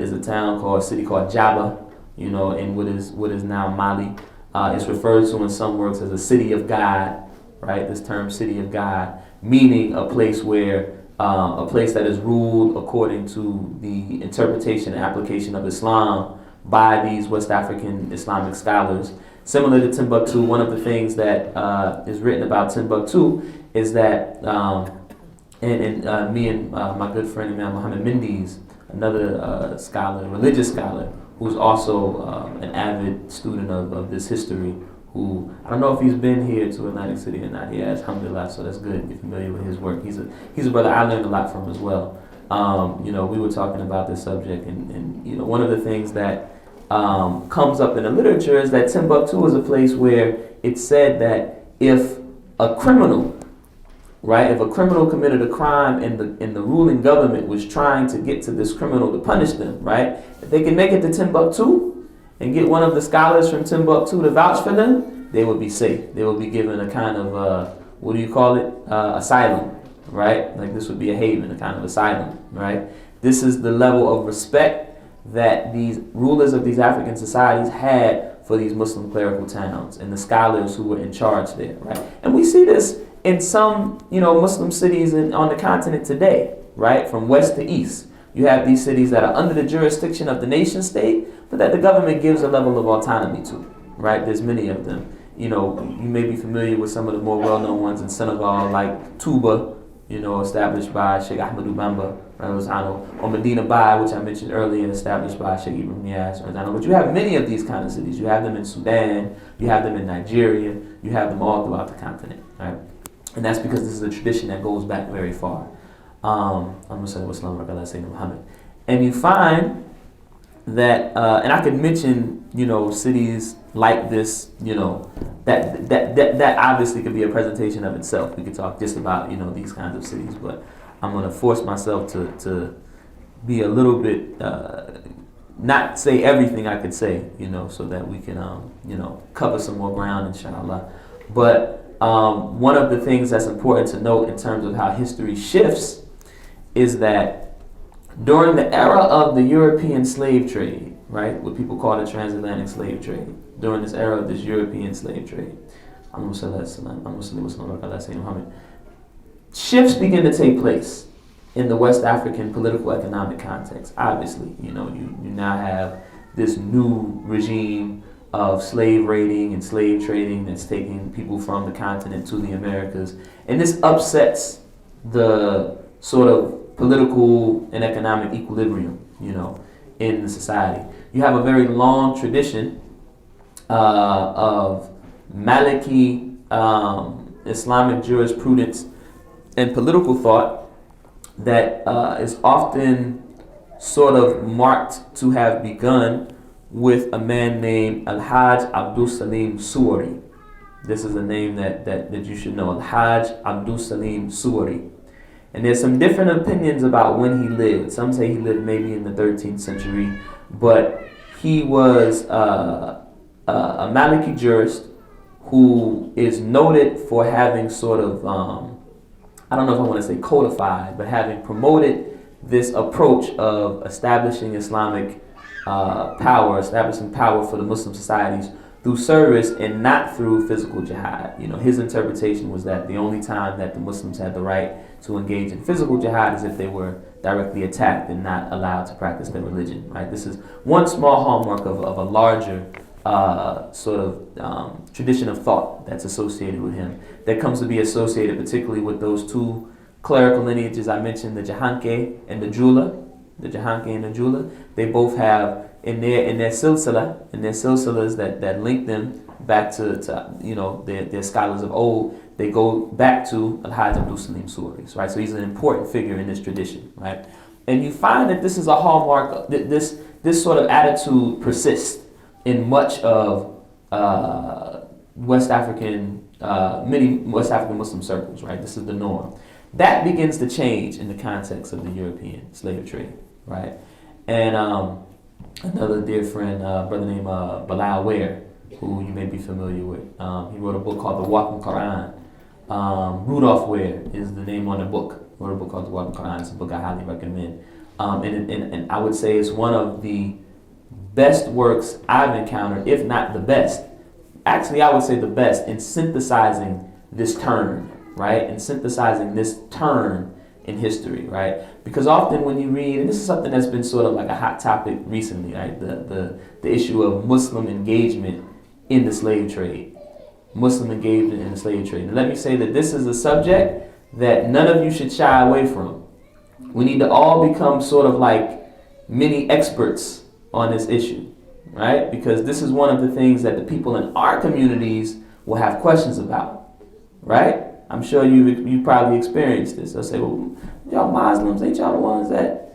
C: city called Jaba, in what is now Mali. It's referred to in some works as a city of God, right? This term city of God, meaning a place that is ruled according to the interpretation and application of Islam by these West African Islamic scholars. Similar to Timbuktu, one of the things that is written about Timbuktu is that, me and my good friend Imam Muhammad Mendes, another scholar, religious scholar, who's also an avid student of this history, who, I don't know if he's been here to Atlantic City or not. He has, alhamdulillah, so that's good. You're familiar with his work. He's a brother I learned a lot from as well. We were talking about this subject, and one of the things that comes up in the literature is that Timbuktu is a place where it's said that if a criminal committed a crime and the ruling government was trying to get to this criminal to punish them, right? If they can make it to Timbuktu and get one of the scholars from Timbuktu to vouch for them, they would be safe. They would be given a kind of, asylum, right? Like this would be a haven, a kind of asylum, right? This is the level of respect that these rulers of these African societies had for these Muslim clerical towns and the scholars who were in charge there, right? And we see this in some, Muslim cities on the continent today, right? From west to east. You have these cities that are under the jurisdiction of the nation state, but that the government gives a level of autonomy to, right? There's many of them. You may be familiar with some of the more well-known ones in Senegal, like Touba, established by Sheikh Ahmadu Bamba, or Medina Bay, which I mentioned earlier, established by Sheikh Ibrahim Niasse. But you have many of these kind of cities. You have them in Sudan, you have them in Nigeria, you have them all throughout the continent, right? And that's because this is a tradition that goes back very far. And you find that, and I could mention, cities like this, that obviously could be a presentation of itself. We could talk just about, these kinds of cities, but I'm going to force myself to be a little bit, not say everything I could say, so that we can, cover some more ground, inshallah. But one of the things that's important to note in terms of how history shifts is that during the era of the European slave trade, right, what people call the transatlantic slave trade, during this era of this European slave trade, shifts begin to take place in the West African political economic context. Obviously, you now have this new regime of slave raiding and slave trading that's taking people from the continent to the Americas, and this upsets the sort of political and economic equilibrium, in the society. You have a very long tradition of Maliki Islamic jurisprudence and political thought that is often sort of marked to have begun with a man named Al-Hajj Abdul Salim Suwari. This is a name that you should know, Al-Hajj Abdul Salim Suwari. And there's some different opinions about when he lived. Some say he lived maybe in the 13th century, but he was a Maliki jurist who is noted for having sort of, I don't know if I want to say codified, but having promoted this approach of establishing Islamic power, establishing power for the Muslim societies through service and not through physical jihad. His interpretation was that the only time that the Muslims had the right to engage in physical jihad is if they were directly attacked and not allowed to practice their religion, right? This is one small hallmark of a larger tradition of thought that's associated with him, that comes to be associated particularly with those two clerical lineages I mentioned, the Jahanke and the Jula. They both have in their silsilas that link them back to their scholars of old. They go back to Al-Hajj Abdul Salim Suwari, right? So he's an important figure in this tradition, right? And you find that this is a hallmark. This sort of attitude persists in much of many West African Muslim circles, right? This is the norm. That begins to change in the context of the European slave trade, right? And another dear friend, brother named Bilal Ware, who you may be familiar with, he wrote a book called The Walking Quran. Rudolph Ware is the name on the book. He wrote a book called The Walking Quran. It's a book I highly recommend. And I would say it's one of the best works I've encountered, if not the best. Actually, I would say the best in synthesizing this turn, right? And synthesizing this turn in history, right? Because often when you read, and this is something that's been sort of like a hot topic recently, right? The issue of Muslim engagement in the slave trade. Muslim engagement in the slave trade. And let me say that this is a subject that none of you should shy away from. We need to all become sort of like mini experts on this issue, right? Because this is one of the things that the people in our communities will have questions about, right? I'm sure you probably experienced this. They'll say, well, y'all Muslims, ain't y'all the ones that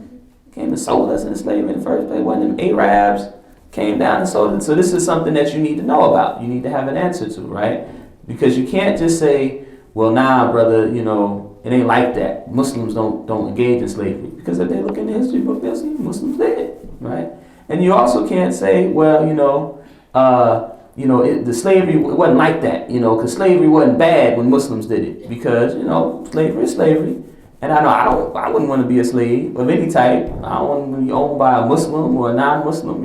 C: came and sold us into slavery in the first place? Wasn't them Arabs came down and sold it? So this is something that you need to know about. You need to have an answer to, right? Because you can't just say, well, nah, brother, it ain't like that. Muslims don't engage in slavery. Because if they look in the history book, they'll see Muslims did, right? And you also can't say, well, the slavery wasn't like that, because slavery wasn't bad when Muslims did it, because slavery is slavery, and I wouldn't want to be a slave of any type. I don't want to be owned by a Muslim or a non-Muslim.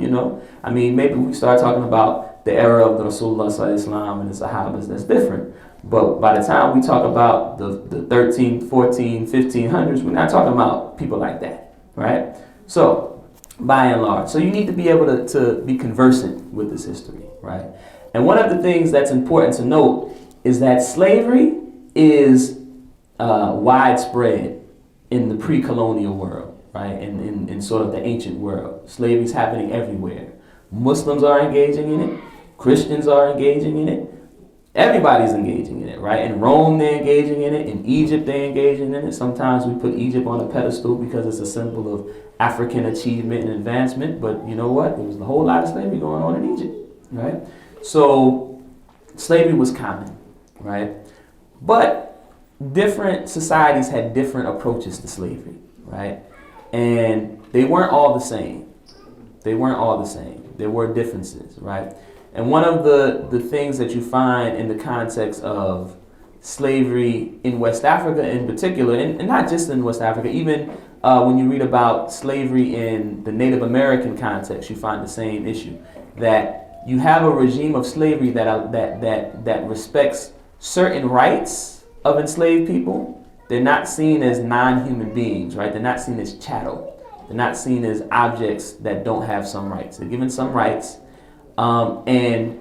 C: I mean, maybe we start talking about the era of the Rasulullah Sallallahu Alaihi Wasallam and the Sahabas. That's different. But by the time we talk about the 13, 14, 1500s, we're not talking about people like that, right? So, by and large. So you need to be able to be conversant with this history, right? And one of the things that's important to note is that slavery is widespread in the pre-colonial world, right? In sort of the ancient world. Slavery is happening everywhere. Muslims are engaging in it. Christians are engaging in it. Everybody's engaging in it, right? In Rome, they're engaging in it. In Egypt, they're engaging in it. Sometimes we put Egypt on a pedestal because it's a symbol of African achievement and advancement. But you know what? There was a whole lot of slavery going on in Egypt, right? So slavery was common, right? But different societies had different approaches to slavery, right? And they weren't all the same. They weren't all the same. There were differences, right? And one of the things that you find in the context of slavery in West Africa in particular, and not just in West Africa, even when you read about slavery in the Native American context, you find the same issue. That you have a regime of slavery that respects certain rights of enslaved people. They're not seen as non-human beings, right? They're not seen as chattel. They're not seen as objects that don't have some rights. They're given some rights. And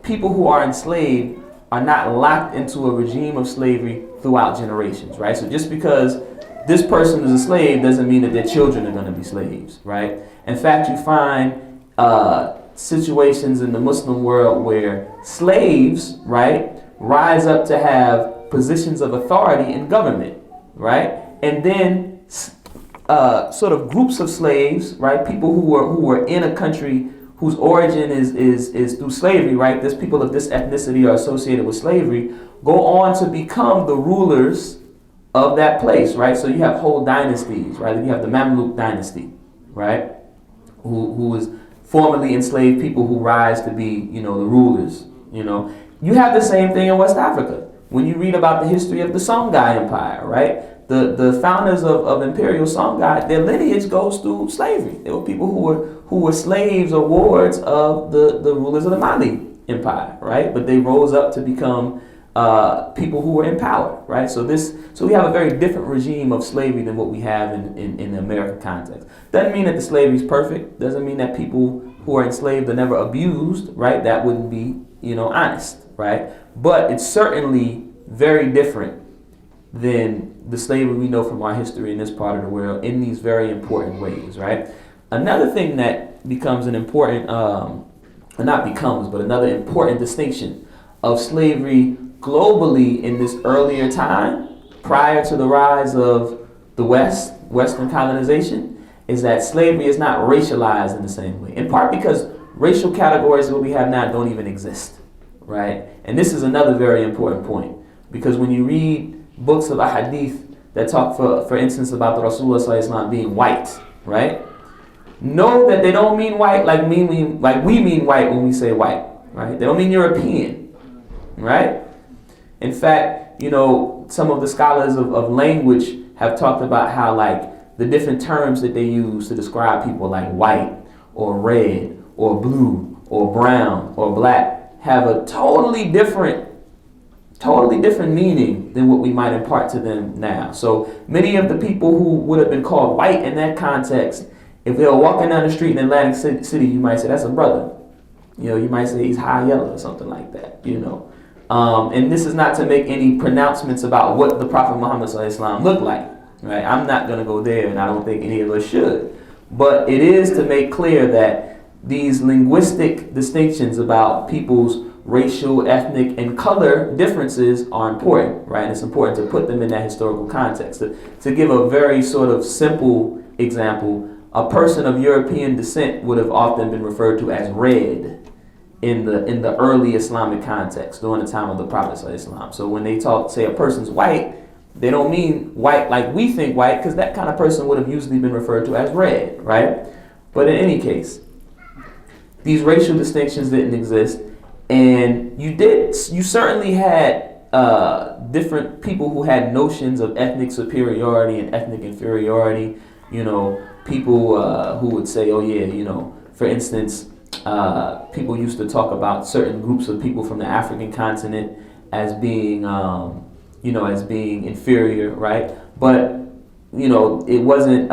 C: people who are enslaved are not locked into a regime of slavery throughout generations, right? So just because this person is a slave doesn't mean that their children are going to be slaves, right? In fact, you find situations in the Muslim world where slaves, right, rise up to have positions of authority in government, right? And then sort of groups of slaves, right, people who were in a country whose origin is through slavery, right? This people of this ethnicity are associated with slavery, go on to become the rulers of that place, right? So you have whole dynasties, right? You have the Mamluk dynasty, right? Who is formerly enslaved people who rise to be, the rulers, You have the same thing in West Africa. When you read about the history of the Songhai Empire, right? The founders of Imperial Songhai, their lineage goes through slavery. They were people who were slaves or wards of the rulers of the Mali Empire, right? But they rose up to become people who were in power, right? So we have a very different regime of slavery than what we have in the American context. Doesn't mean that the slavery is perfect. Doesn't mean that people who are enslaved are never abused, right? That wouldn't be, honest, right? But it's certainly very different than the slavery we know from our history in this part of the world in these very important ways, right? Another thing that becomes an important, another important distinction of slavery globally in this earlier time, prior to the rise of the Western colonization, is that slavery is not racialized in the same way. In part because racial categories that we have now don't even exist, right? And this is another very important point, because when you read books of ahadith that talk, for instance, about the Rasulullah being white, right? Know that they don't mean white like we mean white when we say white, right? They don't mean European, right? In fact, some of the scholars of language have talked about how, like, the different terms that they use to describe people, like white or red or blue or brown or black, have a totally different meaning than what we might impart to them now. So many of the people who would have been called white in that context, if they were walking down the street in Atlantic City, you might say, that's a brother. You might say he's high yellow or something like that, And this is not to make any pronouncements about what the Prophet Muhammad ﷺ looked like, right? I'm not going to go there, and I don't think any of us should. But it is to make clear that these linguistic distinctions about people's racial, ethnic, and color differences are important, right? And it's important to put them in that historical context. To give a very sort of simple example, a person of European descent would have often been referred to as red in the early Islamic context during the time of the Prophet ﷺ. So when they say a person's white, they don't mean white like we think white, because that kind of person would have usually been referred to as red, right? But in any case, these racial distinctions didn't exist. And you certainly had different people who had notions of ethnic superiority and ethnic inferiority. People who would say, oh yeah, for instance, people used to talk about certain groups of people from the African continent as being, as being inferior, right? But, it wasn't,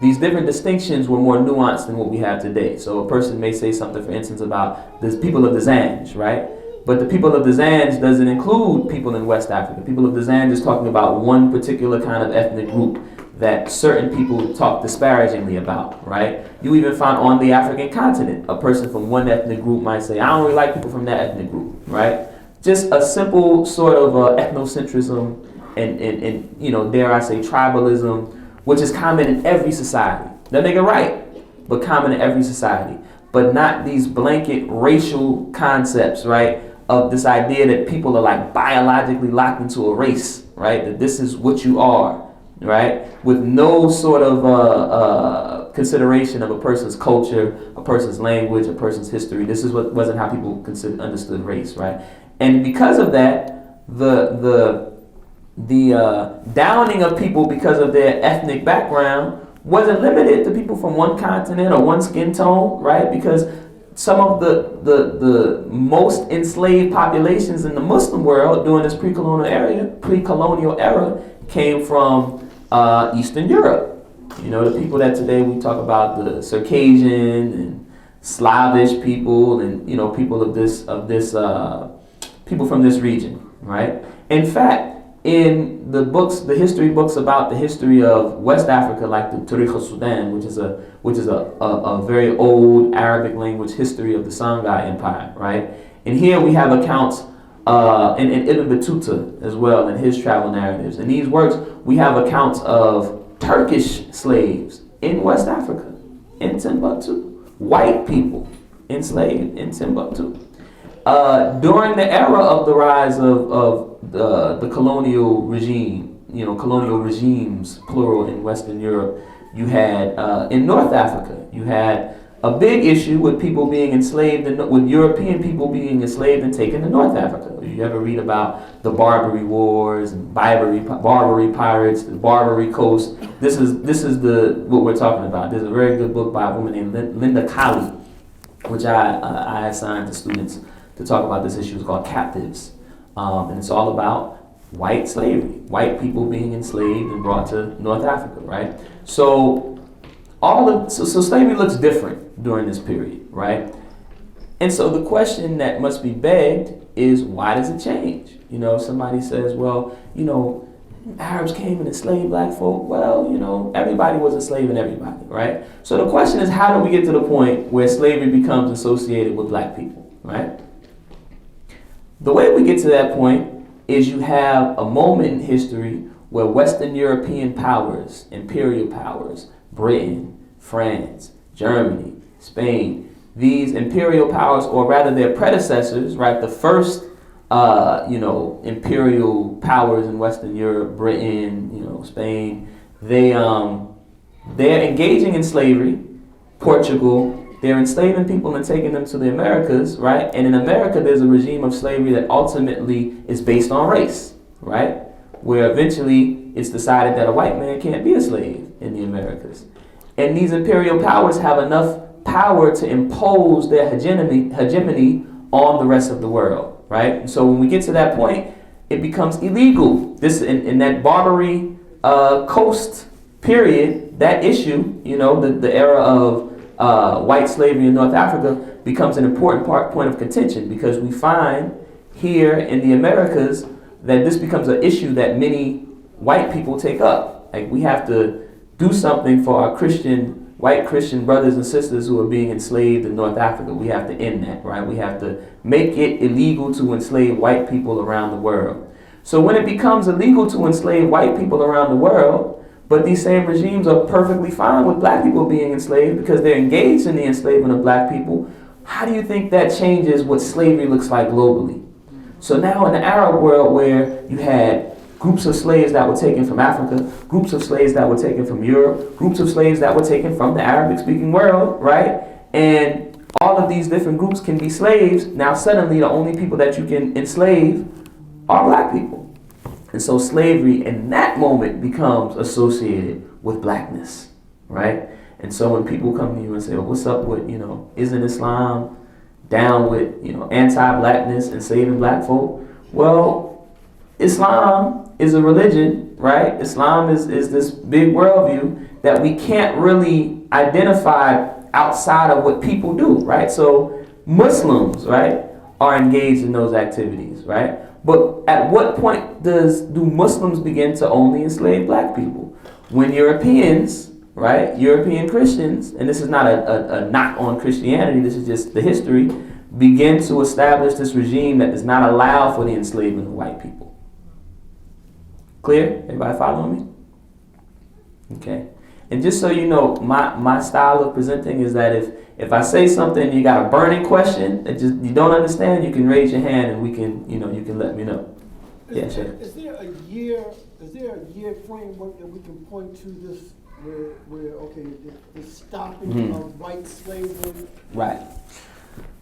C: these different distinctions were more nuanced than what we have today. So a person may say something, for instance, about the people of the Zanj, right? But the people of the Zanj doesn't include people in West Africa. People of the Zanj is talking about one particular kind of ethnic group that certain people talk disparagingly about, right? You even find on the African continent, a person from one ethnic group might say, I don't really like people from that ethnic group, right? Just a simple sort of ethnocentrism and you know, dare I say tribalism, which is common in every society. Doesn't make it right, but common in every society. But not these blanket racial concepts, right? Of this idea that people are like biologically locked into a race, right? That this is what you are, right? With no sort of consideration of a person's culture, a person's language, a person's history. This is what wasn't how people understood race, right? And because of that, the downing of people because of their ethnic background wasn't limited to people from one continent or one skin tone, right? Because some of the most enslaved populations in the Muslim world during this pre-colonial era came from Eastern Europe. You know, the people that today we talk about, the Circassian and Slavish people, and you know, people of this people from this region, right? In fact, in the books, the history books about the history of West Africa, like the Tarikh al-Sudan, which is a very old Arabic language history of the Songhai Empire, right? And here we have accounts in Ibn Battuta as well in his travel narratives. In these works, we have accounts of Turkish slaves in West Africa, in Timbuktu, white people enslaved in Timbuktu. During the era of the rise of the colonial regime, you know, colonial regimes, plural, in Western Europe, you had, in North Africa, you had a big issue with people being enslaved, with European people being enslaved and taken to North Africa. You ever read about the Barbary Wars, and Barbary pirates, the Barbary Coast? This is what we're talking about. There's a very good book by a woman named Linda Colley, which I assigned to students to talk about this issue. It's called Captives. And it's all about white slavery, white people being enslaved and brought to North Africa, right? So slavery looks different during this period, right? And so the question that must be begged is, why does it change? You know, somebody says, well, you know, Arabs came and enslaved black folk. Well, you know, everybody was enslaving everybody, right? So the question is, how do we get to the point where slavery becomes associated with black people, right? The way we get to that point is you have a moment in history where Western European powers, imperial powers, Britain, France, Germany, Spain, these imperial powers, or rather their predecessors, right, the first, imperial powers in Western Europe, Britain, you know, Spain, they're engaging in slavery. Portugal, they're enslaving people and taking them to the Americas, right? And in America, there's a regime of slavery that ultimately is based on race, right? Where eventually it's decided that a white man can't be a slave in the Americas. And these imperial powers have enough power to impose their hegemony on the rest of the world, right? And so when we get to that point, it becomes illegal. This in that Barbary coast period, that issue, you know, the era of white slavery in North Africa becomes an important point of contention, because we find here in the Americas that this becomes an issue that many white people take up. Like, we have to do something for our white Christian brothers and sisters who are being enslaved in North Africa. We have to end that, right? We have to make it illegal to enslave white people around the world. So when it becomes illegal to enslave white people around the world, but these same regimes are perfectly fine with black people being enslaved because they're engaged in the enslavement of black people, how do you think that changes what slavery looks like globally? So now in the Arab world, where you had groups of slaves that were taken from Africa, groups of slaves that were taken from Europe, groups of slaves that were taken from the Arabic-speaking world, right? And all of these different groups can be slaves. Now suddenly the only people that you can enslave are black people. And so slavery in that moment becomes associated with blackness, right? And so when people come to you and say, well, what's up with, isn't Islam down with, anti-blackness and saving black folk? Well, Islam is a religion, right? Islam is this big worldview that we can't really identify outside of what people do, right? So Muslims, right, are engaged in those activities, right? But at what point do Muslims begin to only enslave black people? When Europeans, right, European Christians, and this is not a knock on Christianity, this is just the history, begin to establish this regime that does not allow for the enslavement of white people. Clear? Everybody following me? Okay. And just so you know, my style of presenting is that if I say something, you got a burning question that just you don't understand, you can raise your hand and we can, you can let me know. Yeah, sure.
D: Is there a year framework that we can point to this where okay, the stopping of white slavery?
C: Right.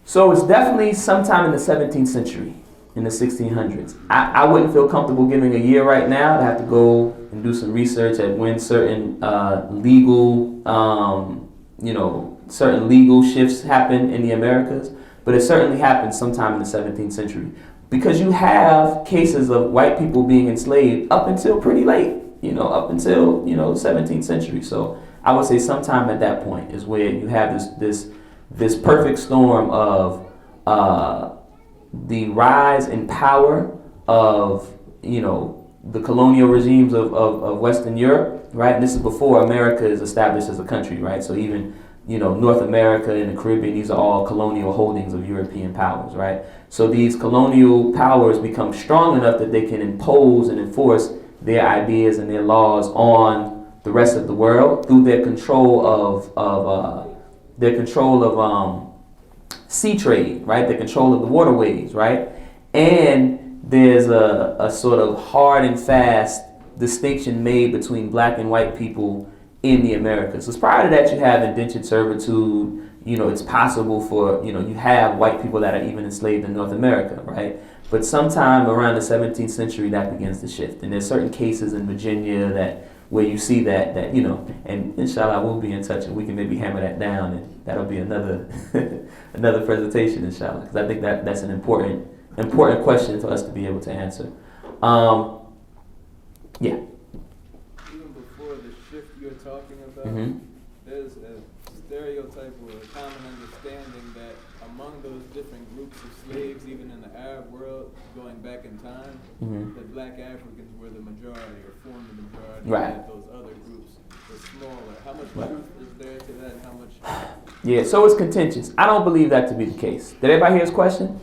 C: So it's definitely sometime in the 17th century, in the 1600s. I wouldn't feel comfortable giving a year right now. I'd have to go and do some research at when certain certain legal shifts happen in the Americas. But it certainly happened sometime in the 17th century. Because you have cases of white people being enslaved up until pretty late, up until, the 17th century. So I would say sometime at that point is where you have this perfect storm of the rise in power of, the colonial regimes of Western Europe, right? And this is before America is established as a country, right? So even, North America and the Caribbean, these are all colonial holdings of European powers, right? So these colonial powers become strong enough that they can impose and enforce their ideas and their laws on the rest of the world through their control of sea trade, right? The control of the waterways, right? And there's a sort of hard and fast distinction made between black and white people in the Americas. So prior to that, you have indentured servitude. It's possible for, you have white people that are even enslaved in North America, right? But sometime around the 17th century, that begins to shift. And there's certain cases in Virginia where you see that and inshallah we'll be in touch and we can maybe hammer that down, and that'll be another another presentation, inshallah, because I think that's an important question for us to be able to answer. Yeah.
E: Even before the shift you're talking about, there's a stereotype or a common understanding that among those different groups of slaves, even in the Arab world, going back in time, that black Africans were the majority or formed the majority,
C: right,
E: and that those other groups were smaller. How much truth is there to that, and how much?
C: Yeah, so it's contentious. I don't believe that to be the case. Did everybody hear his question?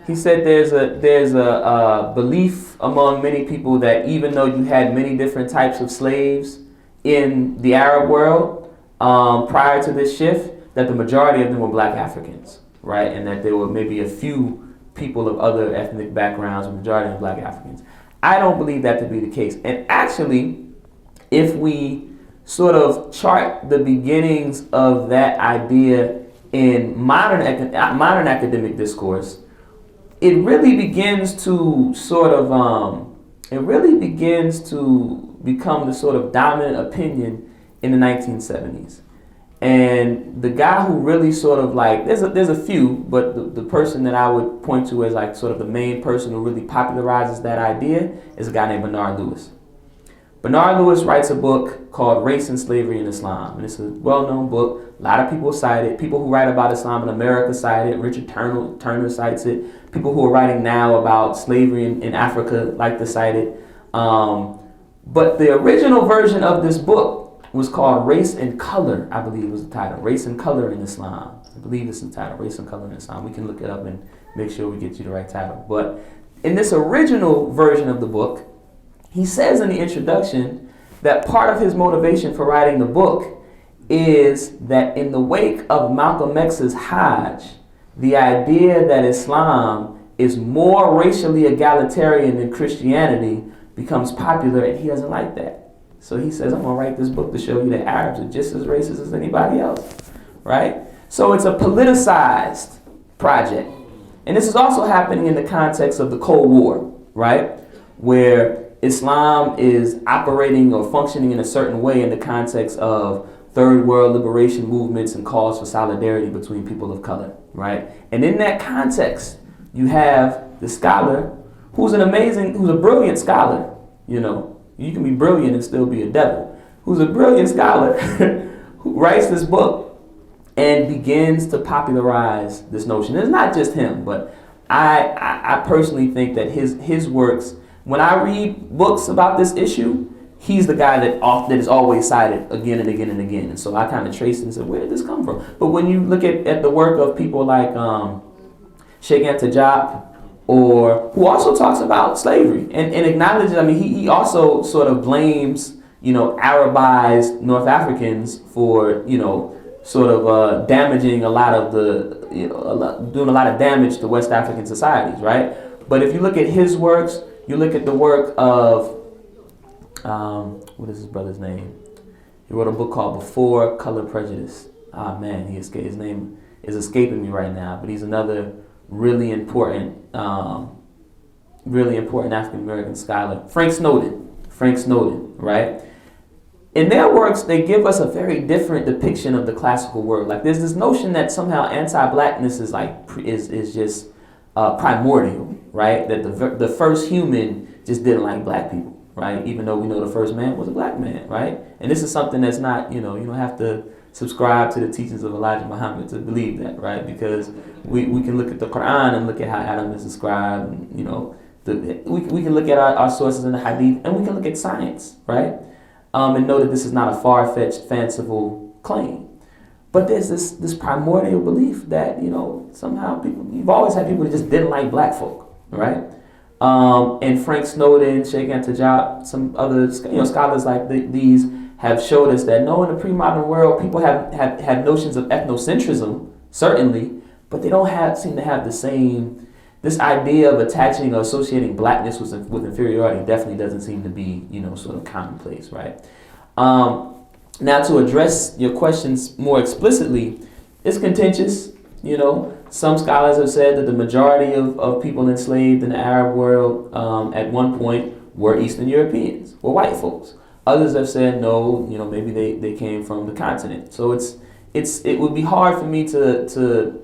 C: He said there's a belief among many people that even though you had many different types of slaves in the Arab world prior to this shift, that the majority of them were black Africans, right? And that there were maybe a few people of other ethnic backgrounds, the majority of black Africans. I don't believe that to be the case. And actually, if we sort of chart the beginnings of that idea in modern academic discourse, it really begins to become the sort of dominant opinion in the 1970s. And the guy who really sort of there's a few, but the person that I would point to as sort of the main person who really popularizes that idea is a guy named Bernard Lewis. Bernard Lewis writes a book called Race and Slavery in Islam. And it's a well-known book. A lot of people cite it. People who write about Islam in America cite it. Richard Turner cites it. People who are writing now about slavery in Africa like to cite it. But the original version of this book was called Race and Color, I believe was the title. Race and Color in Islam. I believe it's the title, Race and Color in Islam. We can look it up and make sure we get you the right title. But in this original version of the book, he says in the introduction that part of his motivation for writing the book is that in the wake of Malcolm X's Hajj, the idea that Islam is more racially egalitarian than Christianity becomes popular, and he doesn't like that. So he says, I'm going to write this book to show you that Arabs are just as racist as anybody else, right? So it's a politicized project. And this is also happening in the context of the Cold War, right? Where Islam is operating or functioning in a certain way in the context of third world liberation movements and calls for solidarity between people of color, right? And in that context, you have the scholar who's a brilliant scholar, You can be brilliant and still be a devil. Who's a brilliant scholar who writes this book and begins to popularize this notion. It's not just him, but I personally think that his works, when I read books about this issue, he's the guy that is always cited again and again and again. And so I kind of traced it and said, where did this come from? But when you look at the work of people like Sheikh Antajab, or who also talks about slavery and acknowledges, I mean, he also sort of blames, Arabized North Africans for, sort of damaging a lot of doing a lot of damage to West African societies, right? But if you look at his works, you look at the work of, what is his brother's name? He wrote a book called Before Color Prejudice. Ah man, his name is escaping me right now, but he's another really important African American scholar. Frank Snowden, right? In their works, they give us a very different depiction of the classical world. Like there's this notion that somehow anti-blackness is just primordial, right? That the first human just didn't like black people, right? Even though we know the first man was a black man, right? And this is something that's not, you don't have to subscribe to the teachings of Elijah Muhammad to believe that, right? Because we can look at the Quran and look at how Adam is described, and, we can look at our sources in the Hadith, and we can look at science, right? And know that this is not a far-fetched, fanciful claim. But there's this primordial belief that, somehow you've always had people that just didn't like black folk, right? And Frank Snowden, Sheikh Antajab, some other scholars like these have showed us that no, in the pre-modern world, people have notions of ethnocentrism, certainly, but they don't seem to have the same. This idea of attaching or associating blackness with inferiority definitely doesn't seem to be, sort of commonplace, right? Now, to address your questions more explicitly, it's contentious. Some scholars have said that the majority of people enslaved in the Arab world at one point were Eastern Europeans, were white folks. Others have said no, maybe they came from the continent. So it would be hard for me to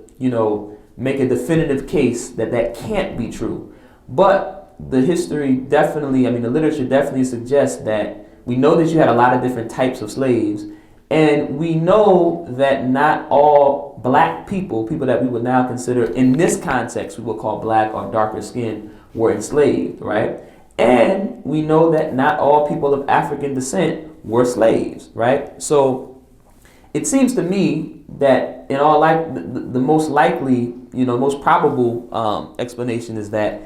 C: make a definitive case that can't be true. But the history definitely, the literature definitely suggests that we know that you had a lot of different types of slaves, and we know that not all black people that we would now consider in this context, we would call black or darker skin, were enslaved, right? And we know that not all people of African descent were slaves, right? So it seems to me that in all the most likely, most probable explanation is that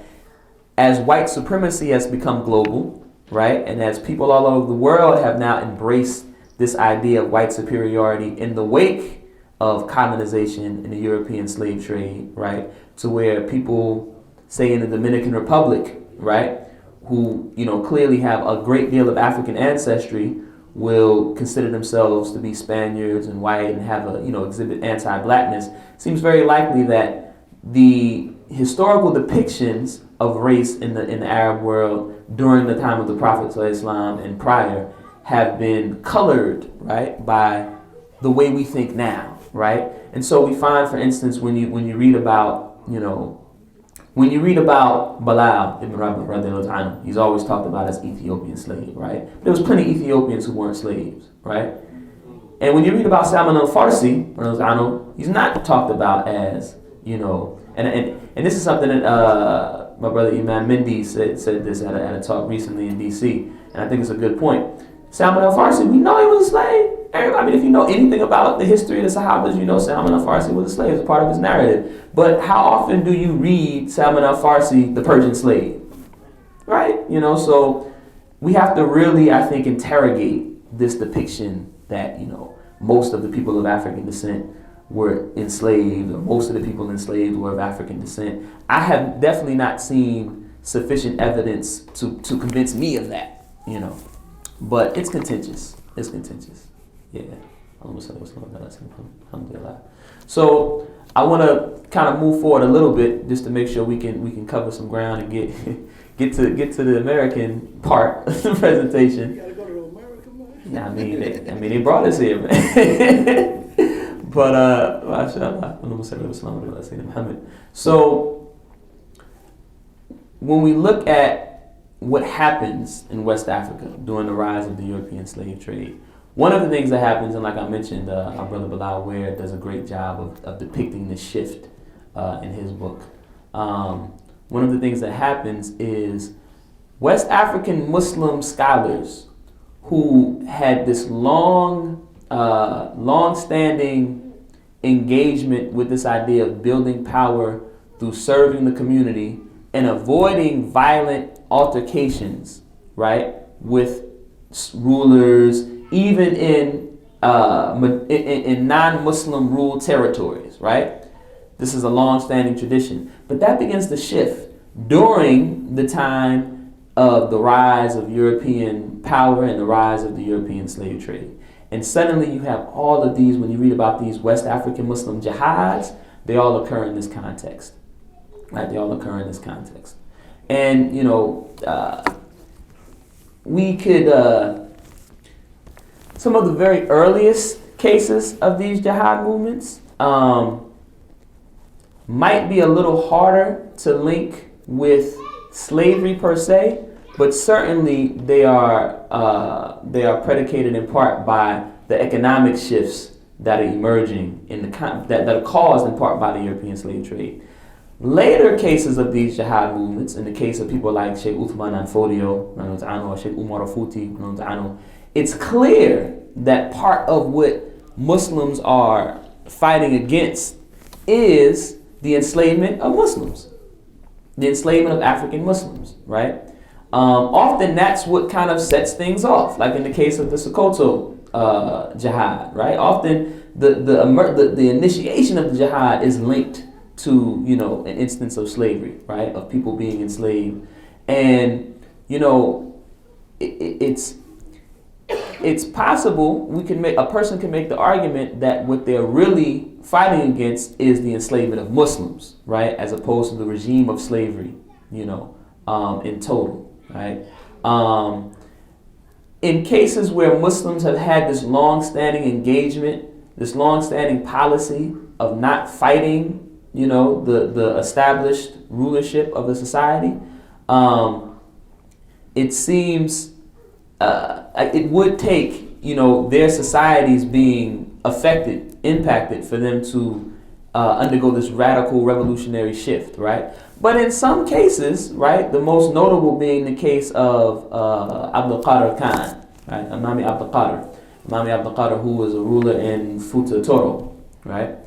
C: as white supremacy has become global, right, and as people all over the world have now embraced this idea of white superiority in the wake of colonization and the European slave trade, right, to where people, say in the Dominican Republic, right, who clearly have a great deal of African ancestry, will consider themselves to be Spaniards and white and have exhibit anti-blackness. Seems very likely that the historical depictions of race in the Arab world during the time of the Prophet ﷺ and prior have been colored, right, by the way we think now, right? And so we find, for instance, when you read about Bilal ibn Rabah, he's always talked about as Ethiopian slave, right? There was plenty of Ethiopians who weren't slaves, right? And when you read about Salman al-Farsi, he's not talked about as, and this is something that my brother Imam Mendy said this at a talk recently in DC, and I think it's a good point. Salman al-Farsi, we know he was a slave. If you know anything about the history of the Sahabas, you know Salman al-Farsi was a slave. It's part of his narrative. But how often do you read Salman al-Farsi, the Persian slave? Right? So we have to really, I think, interrogate this depiction that, most of the people of African descent were enslaved, or most of the people enslaved were of African descent. I have definitely not seen sufficient evidence to convince me of that, But it's contentious. Yeah. So I want to kind of move forward a little bit just to make sure we can cover some ground and get to the American part of the presentation.
D: You gotta go to America, man.
C: Yeah, they brought us here, man. But so when we look at what happens in West Africa during the rise of the European slave trade, one of the things that happens, and like I mentioned, our brother Bilal Ware does a great job of depicting the shift in his book, one of the things that happens is West African Muslim scholars who had this long-standing engagement with this idea of building power through serving the community and avoiding violent altercations, right, with rulers, even in non-Muslim ruled territories, right? This is a long-standing tradition. But that begins to shift during the time of the rise of European power and the rise of the European slave trade. And suddenly you have all of these, when you read about these West African Muslim jihads, they all occur in this context, right? They all occur in this context. And, you know, we could, some of the very earliest cases of these jihad movements might be a little harder to link with slavery per se, but certainly they are predicated in part by the economic shifts that are emerging in that are caused in part by the European slave trade. Later cases of these jihad movements, in the case of people like Sheikh Uthman Anfodio, or Sheikh Umar Futi, it's clear that part of what Muslims are fighting against is the enslavement of Muslims, the enslavement of African Muslims, right? Often that's what kind of sets things off, like in the case of the Sokoto jihad, right? Often the initiation of the jihad is linked to, you know, an instance of slavery, right? Of people being enslaved. And, you know, it's possible a person can make the argument that what they're really fighting against is the enslavement of Muslims, right? As opposed to the regime of slavery, you know, in total, right? In cases where Muslims have had this long-standing engagement, this long-standing policy of not fighting, you know, the established rulership of the society, it seems it would take, you know, their societies being impacted for them to undergo this radical revolutionary shift, right? But in some cases, right, the most notable being the case of Abdul Qadir Khan, right, Imam Abdul Qadir, who was a ruler in Futa Toro, right,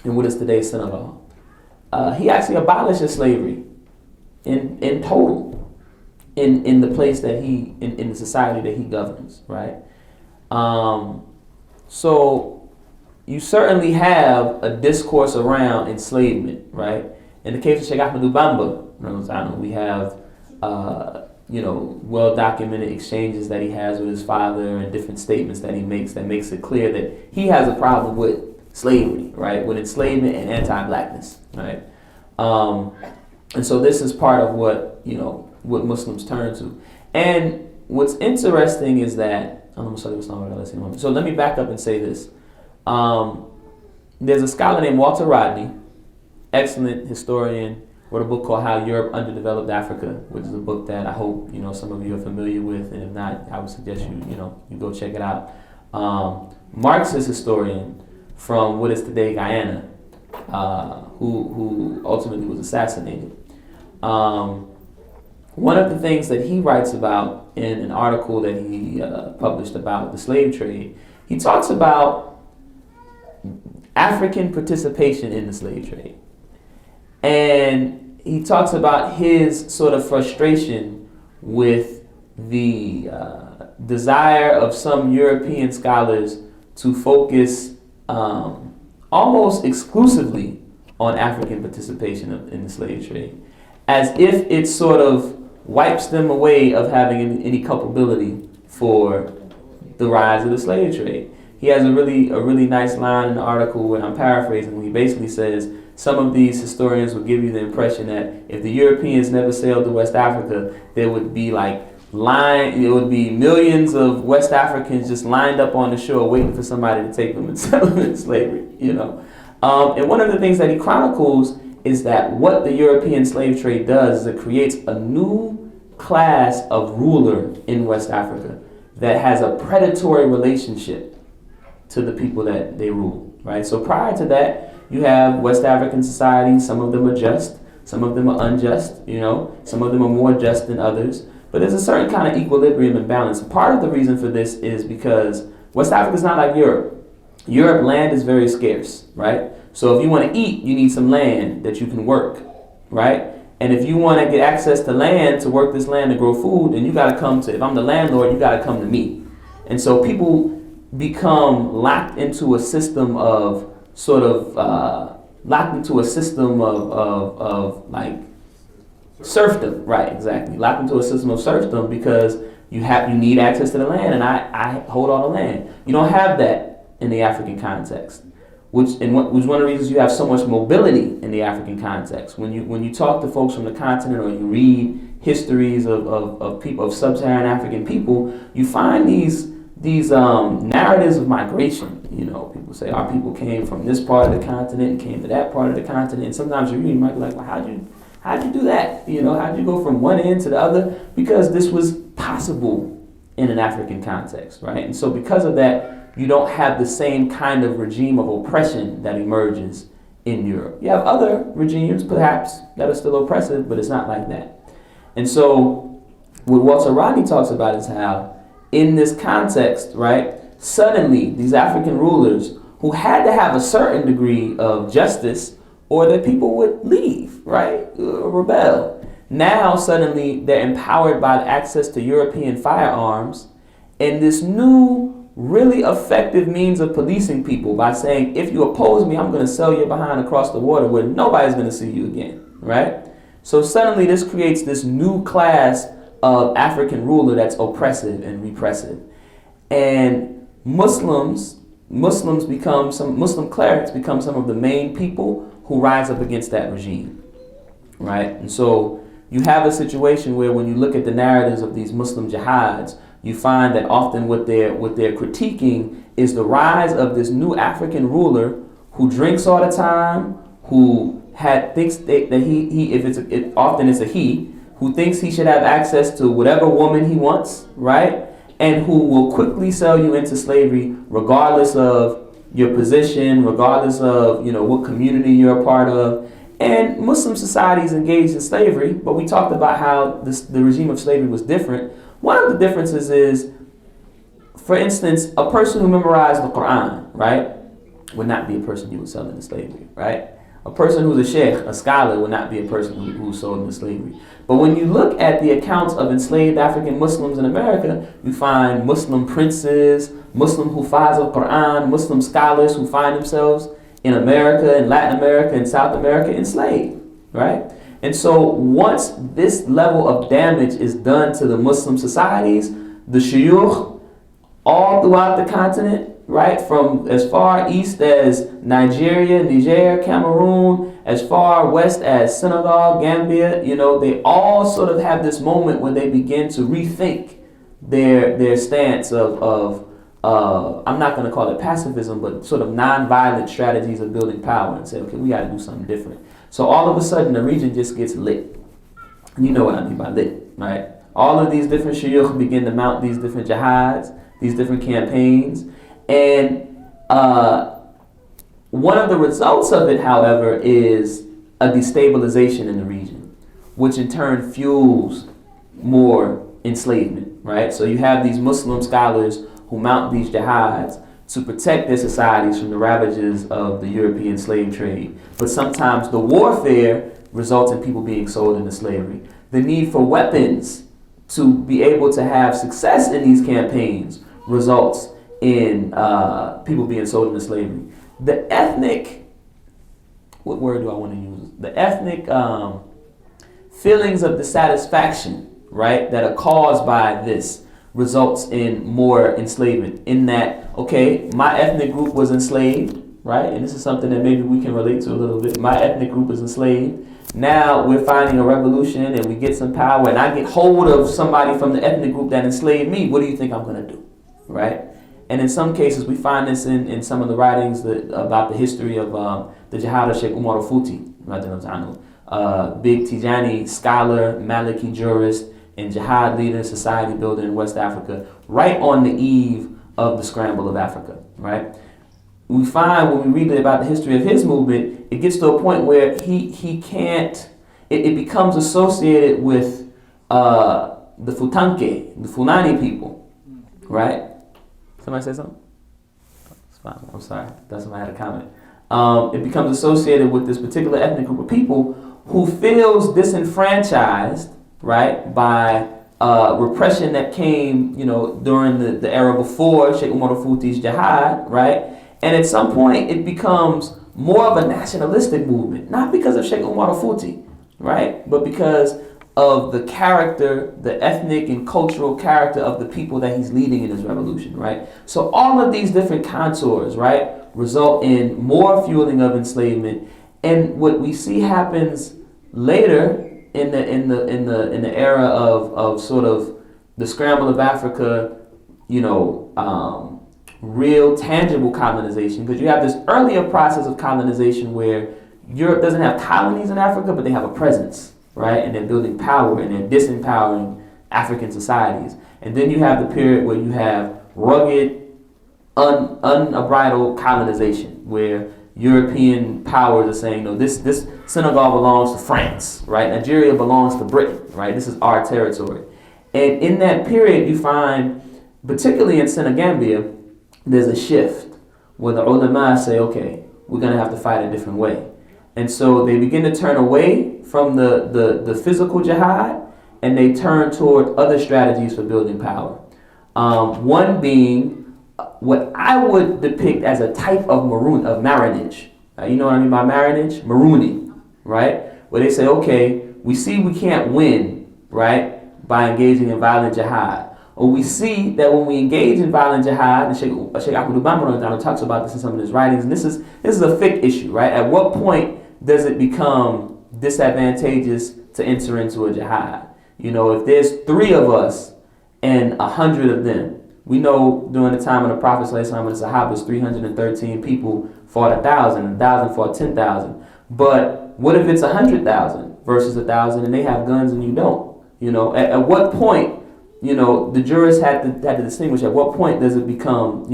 C: in what is today's Senegal. He actually abolished slavery in total in the place that in the society that he governs, right? So you certainly have a discourse around enslavement, right? In the case of Sheikh Ahmadu Bamba, we have you know, well-documented exchanges that he has with his father and different statements that he makes that makes it clear that he has a problem with slavery, right? With enslavement and anti-blackness, right? And so this is part of what, you know, what Muslims turn to. And what's interesting is that, so let me back up and say this. There's a scholar named Walter Rodney, excellent historian, wrote a book called How Europe Underdeveloped Africa, which is a book that I hope, you know, some of you are familiar with, and if not, I would suggest you go check it out. Marxist historian from what is today Guyana, who ultimately was assassinated. One of the things that he writes about in an article that he published about the slave trade, he talks about African participation in the slave trade. And he talks about his sort of frustration with the desire of some European scholars to focus almost exclusively on African participation in the slave trade, as if it sort of wipes them away of having any culpability for the rise of the slave trade. He has a really nice line in the article where I'm paraphrasing, where he basically says, some of these historians will give you the impression that if the Europeans never sailed to West Africa, there would be millions of West Africans just lined up on the shore waiting for somebody to take them and sell them in slavery, you know. And one of the things that he chronicles is that what the European slave trade does is it creates a new class of ruler in West Africa that has a predatory relationship to the people that they rule, right? So prior to that, You have West African societies, some of them are just, some of them are unjust, some of them are more just than others. But there's a certain kind of equilibrium and balance. Part of the reason for this is because West Africa is not like Europe. Europe, land is very scarce, right? So if you want to eat, you need some land that you can work, right? And if you want to get access to land, to work this land to grow food, then you got to come to, if I'm the landlord, you got to come to me. And so people become locked into a system of like serfdom, right? Exactly, locked into a system of serfdom because you need access to the land, and I hold all the land. You don't have that in the African context, which is one of the reasons you have so much mobility in the African context. When you talk to folks from the continent, or you read histories of people, of sub-Saharan African people, you find these narratives of migration. People say our people came from this part of the continent and came to that part of the continent. And sometimes you might be like, well, how'd you do that? How'd you go from one end to the other? Because this was possible in an African context, right? And so because of that, you don't have the same kind of regime of oppression that emerges in Europe. You have other regimes, perhaps, that are still oppressive, but it's not like that. And so what Walter Rodney talks about is how, in this context, right, suddenly these African rulers who had to have a certain degree of justice, or that people would leave, right, rebel. Now suddenly they're empowered by the access to European firearms and this new, really effective means of policing people by saying, if you oppose me, I'm going to sell you behind across the water where nobody's going to see you again, right? So suddenly this creates this new class of African ruler that's oppressive and repressive. And Muslim clerics become some of the main people who rise up against that regime, right? And so you have a situation where when you look at the narratives of these Muslim jihads, you find that often what they're critiquing is the rise of this new African ruler who drinks all the time, who thinks that often it's a he, who thinks he should have access to whatever woman he wants, right? And who will quickly sell you into slavery regardless of your position, regardless of what community you're a part of. And Muslim societies engaged in slavery, but we talked about how the regime of slavery was different. One of the differences is, for instance, a person who memorized the Quran, right, would not be a person you would sell into slavery, right? A person who's a sheikh, a scholar, would not be a person who's sold into slavery. But when you look at the accounts of enslaved African Muslims in America, you find Muslim princes, Muslim hufaz of Quran, Muslim scholars who find themselves in America, in Latin America, in South America enslaved, right? And so once this level of damage is done to the Muslim societies, the shuyukh all throughout the continent, right, from as far east as Nigeria, Niger, Cameroon, as far west as Senegal, Gambia, they all sort of have this moment where they begin to rethink their stance of I'm not going to call it pacifism, but sort of non-violent strategies of building power, and say, okay, we got to do something different. So all of a sudden, the region just gets lit. You know what I mean by lit, right? All of these different shuyukh begin to mount these different jihads, these different campaigns. And one of the results of it, however, is a destabilization in the region, which in turn fuels more enslavement, right? So you have these Muslim scholars who mount these jihads to protect their societies from the ravages of the European slave trade. But sometimes the warfare results in people being sold into slavery. The need for weapons to be able to have success in these campaigns results in people being sold into slavery. The ethnic, what word do I want to use? The ethnic feelings of dissatisfaction, right, that are caused by this results in more enslavement. In that, okay, my ethnic group was enslaved, right? And this is something that maybe we can relate to a little bit. My ethnic group is enslaved. Now we're finding a revolution and we get some power and I get hold of somebody from the ethnic group that enslaved me. What do you think I'm going to do, right? And in some cases, we find this in some of the writings about the history of the Jihad of Sheikh Umar al-Futi, big Tijani scholar, Maliki jurist, and jihad leader, society builder in West Africa, right on the eve of the scramble of Africa, right? we find when we read about the history of his movement, it gets to a point where he can't, it becomes associated with the Futanke, the Fulani people, right? Somebody say something? It's fine, I'm sorry, that's why I had a comment. It becomes associated with this particular ethnic group of people who feels disenfranchised, right, by repression that came, during the era before Sheikh Umar al-Futi's jihad, right? And at some point, it becomes more of a nationalistic movement, not because of Sheikh Umar al-Futi, right? But because of the character, the ethnic and cultural character of the people that he's leading in his revolution, right? So all of these different contours, right, result in more fueling of enslavement. And what we see happens later in the era of sort of the scramble of Africa, real tangible colonization, because you have this earlier process of colonization where Europe doesn't have colonies in Africa, but they have a presence, right? And they're building power and they're disempowering African societies. And then you have the period where you have rugged, unbridled colonization, where European powers are saying, no, this Senegal belongs to France, right? Nigeria belongs to Britain, right? This is our territory. And in that period, you find, particularly in Senegambia, there's a shift where the ulama say, okay, we're going to have to fight a different way. And so they begin to turn away from the physical jihad, and they turn toward other strategies for building power. One being what I would depict as a type of marronage. You know what I mean by marronage? Marooning, right? Where they say, okay, we see we can't win, right, by engaging in violent jihad. Or we see that when we engage in violent jihad, and Sheikh Ahmad Maroon talks about this in some of his writings, and this is a fiqh issue, right? At what point does it become disadvantageous to enter into a jihad? If there's 3 of us and 100 of them, we know during the time of the Prophet ﷺ and the Sahabas, 313 people fought 1,000, 1,000 fought 10,000. But what if it's 100,000 versus 1,000 and they have guns and you don't? At what point, the jurists had to distinguish at what point does it become,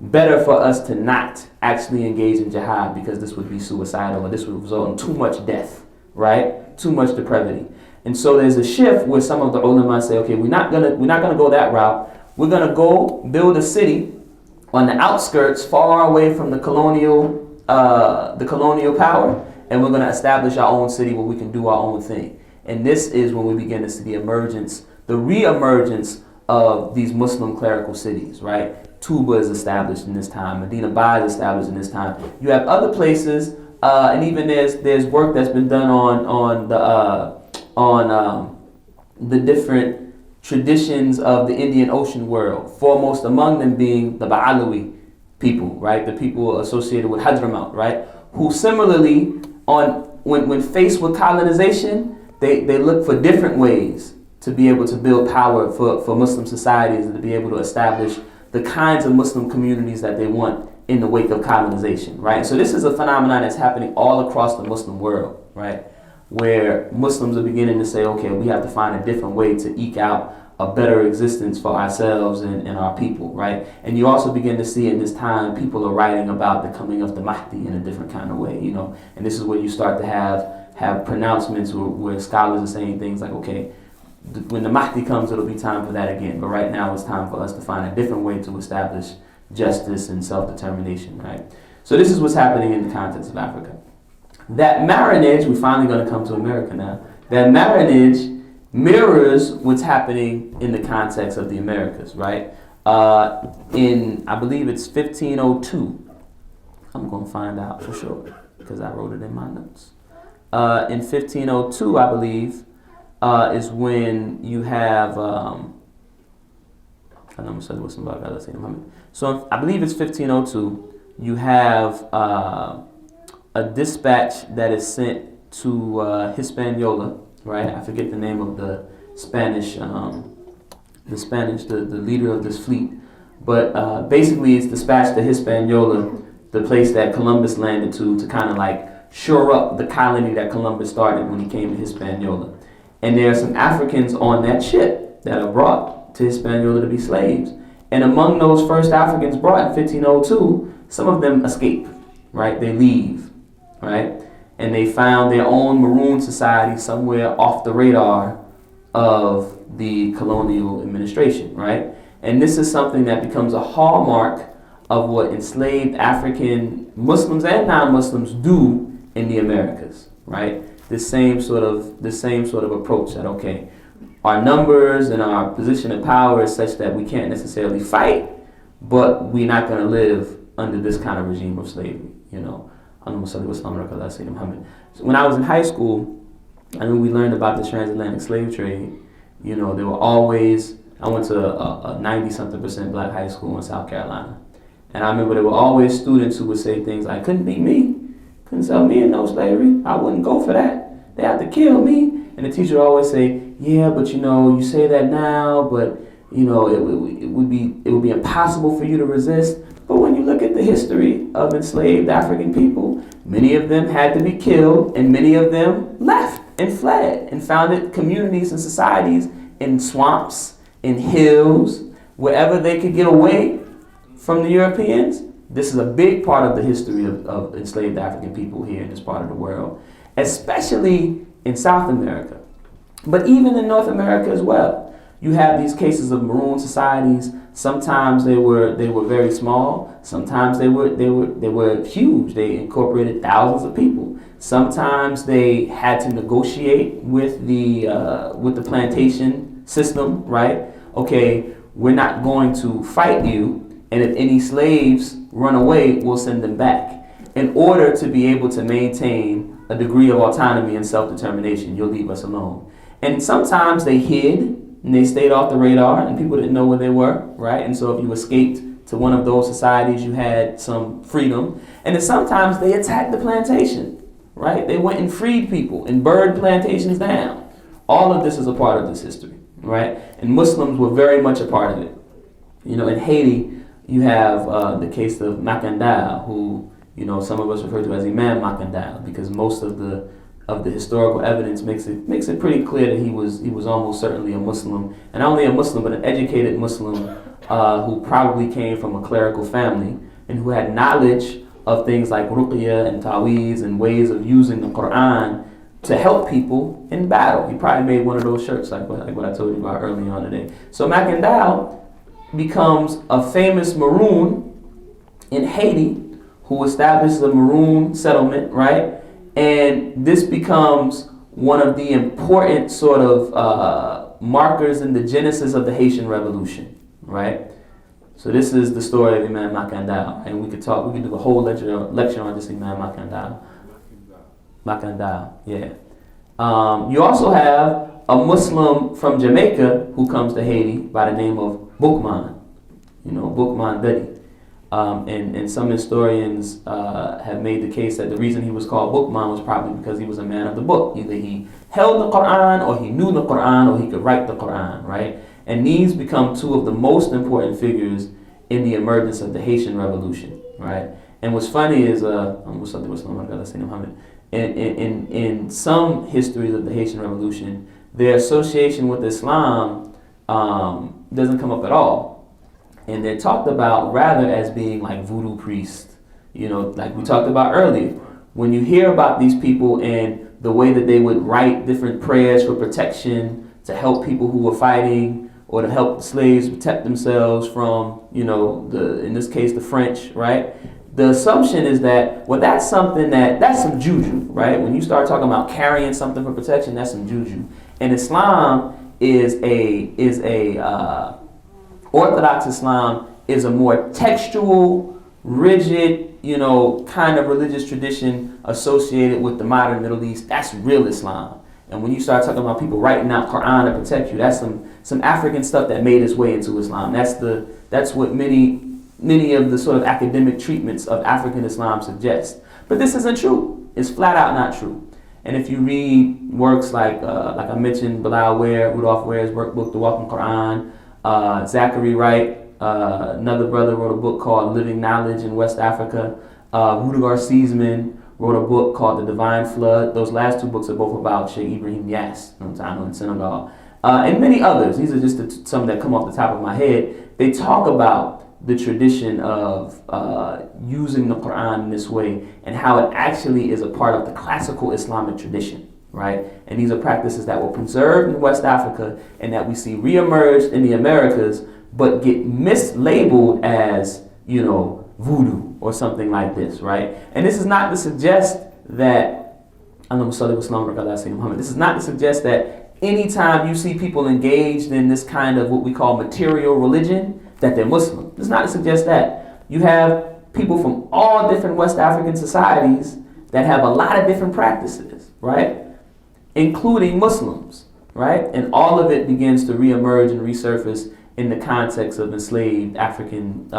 C: better for us to not actually engage in jihad because this would be suicidal or this would result in too much death, right? Too much depravity. And so there's a shift where some of the ulama say, okay, we're not gonna go that route. We're gonna go build a city on the outskirts, far away from the colonial power, and we're gonna establish our own city where we can do our own thing. And this is when we begin to see the re-emergence of these Muslim clerical cities, right? Tuba is established in this time. Medina Bay is established in this time. You have other places, and even there's work that's been done on the different traditions of the Indian Ocean world, foremost among them being the Ba'alawi people, right? The people associated with Hadramaut, right? Who similarly, when faced with colonization, they look for different ways to be able to build power for Muslim societies and to be able to establish the kinds of Muslim communities that they want in the wake of colonization, right? So this is a phenomenon that's happening all across the Muslim world, right? Where Muslims are beginning to say, okay, we have to find a different way to eke out a better existence for ourselves and our people, right? And you also begin to see in this time, people are writing about the coming of the Mahdi in a different kind of way, and this is where you start to have pronouncements where scholars are saying things like, okay, when the Mahdi comes, it'll be time for that again. But right now, it's time for us to find a different way to establish justice and self-determination, right? So this is what's happening in the context of Africa. That marronage, we're finally going to come to America now, that marronage mirrors what's happening in the context of the Americas, right? In, I believe it's 1502. I'm going to find out for sure because I wrote it in my notes. In 1502, I believe, is when you have, so I believe it's 1502, you have a dispatch that is sent to Hispaniola, right? I forget the name of the Spanish, the leader of this fleet. But basically it's dispatched to Hispaniola, the place that Columbus landed to kind of like shore up the colony that Columbus started when he came to Hispaniola. And there are some Africans on that ship that are brought to Hispaniola to be slaves. And among those first Africans brought in 1502, some of them escape, right? They leave, right? And they found their own Maroon society somewhere off the radar of the colonial administration, right? And this is something that becomes a hallmark of what enslaved African Muslims and non-Muslims do in the Americas, right? This same sort of approach that, okay, our numbers and our position of power is such that we can't necessarily fight, but we're not going to live under this kind of regime of slavery, you know. So when I was in high school, I mean, we learned about the transatlantic slave trade. You know, there were always, I went to a 90-something% black high school in South Carolina. And I remember there were always students who would say things like, couldn't be me, couldn't sell me in no slavery, I wouldn't go for that, they have to kill me. And the teacher would always say, yeah, but you know, you say that now, but you know, it would be impossible for you to resist. But when you look at the history of enslaved African people, many of them had to be killed, and many of them left and fled and founded communities and societies in swamps, in hills, wherever they could get away from the Europeans. This is a big part of the history of enslaved African people here in this part of the world, especially in South America, but even in North America as well. You have these cases of Maroon societies. Sometimes they were very small. Sometimes they were huge. They incorporated thousands of people. Sometimes they had to negotiate with the plantation system, right? Okay, we're not going to fight you, and if any slaves run away, we'll send them back. In order to be able to maintain a degree of autonomy and self-determination, you'll leave us alone. And sometimes they hid, and they stayed off the radar, and people didn't know where they were, right? And so if you escaped to one of those societies, you had some freedom. And then sometimes they attacked the plantation, right? They went and freed people and burned plantations down. All of this is a part of this history, right? And Muslims were very much a part of it. You know, in Haiti, you have the case of Macandal, who, you know, some of us refer to as Imam Macandal, because most of the historical evidence makes it pretty clear that he was almost certainly a Muslim, and not only a Muslim, but an educated Muslim who probably came from a clerical family and who had knowledge of things like ruqya and taweez and ways of using the Quran to help people in battle. He probably made one of those shirts like what I told you about earlier on today. So Macandal becomes a famous Maroon in Haiti who establishes a Maroon settlement, right? And this becomes one of the important sort of markers in the genesis of the Haitian Revolution, right? So this is the story of Imam Macandal, and we could do a whole lecture on just Imam Macandal. Macandal, yeah. You also have a Muslim from Jamaica who comes to Haiti by the name of Boukman, you know, Boukman Betty. And some historians have made the case that the reason he was called Boukman was probably because he was a man of the book. Either he held the Quran, or he knew the Quran, or he could write the Quran, right? And these become two of the most important figures in the emergence of the Haitian Revolution, right? And what's funny is, in some histories of the Haitian Revolution, their association with Islam doesn't come up at all. And they're talked about rather as being like voodoo priests, you know, like we talked about earlier. When you hear about these people and the way that they would write different prayers for protection to help people who were fighting or to help the slaves protect themselves from, you know, in this case, the French, right? The assumption is that, well, that's some juju, right? When you start talking about carrying something for protection, that's some juju. And Islam Orthodox Islam is a more textual, rigid, you know, kind of religious tradition associated with the modern Middle East. That's real Islam. And when you start talking about people writing out Quran to protect you, that's some African stuff that made its way into Islam. That's what many of the sort of academic treatments of African Islam suggest. But this isn't true. It's flat out not true. And if you read works like I mentioned, Bilal Ware, Rudolph Ware's workbook, The Walking Quran, Zachary Wright, another brother, wrote a book called Living Knowledge in West Africa. Rudiger Seesman wrote a book called The Divine Flood. Those last two books are both about Sheikh Ibrahim Niasse, in Senegal. And many others. These are just some that come off the top of my head. They talk about the tradition of using the Quran in this way and how it actually is a part of the classical Islamic tradition, right? And these are practices that were preserved in West Africa and that we see reemerged in the Americas, but get mislabeled as, you know, voodoo or something like this, right? And this is not to suggest that, this is not to suggest that anytime you see people engaged in this kind of what we call material religion, that they're Muslim. It's not to suggest that. You have people from all different West African societies that have a lot of different practices, right? Including Muslims, right? And all of it begins to reemerge and resurface in the context of enslaved African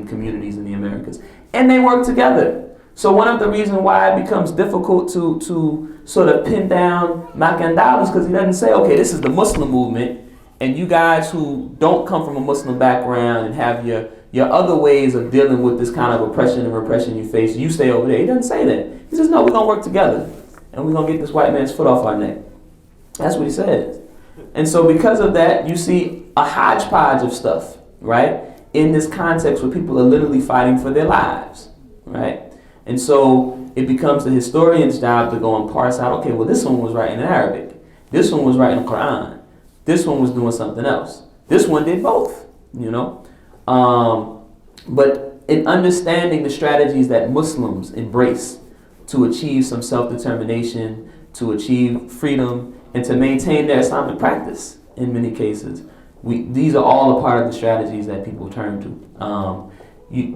C: communities in the Americas. And they work together. So one of the reasons why it becomes difficult to sort of pin down Makandal is because he doesn't say, okay, this is the Muslim movement, and you guys who don't come from a Muslim background and have your other ways of dealing with this kind of oppression and repression you face, you stay over there. He doesn't say that. He says, no, we're going to work together, and we're going to get this white man's foot off our neck. That's what he says. And so because of that, you see a hodgepodge of stuff, right, in this context where people are literally fighting for their lives, right? And so it becomes the historian's job to go and parse out, okay, well, this one was writing in Arabic. This one was writing Quran. This one was doing something else. This one did both, you know? But in understanding the strategies that Muslims embrace to achieve some self-determination, to achieve freedom, and to maintain their Islamic practice in many cases, these are all a part of the strategies that people turn to.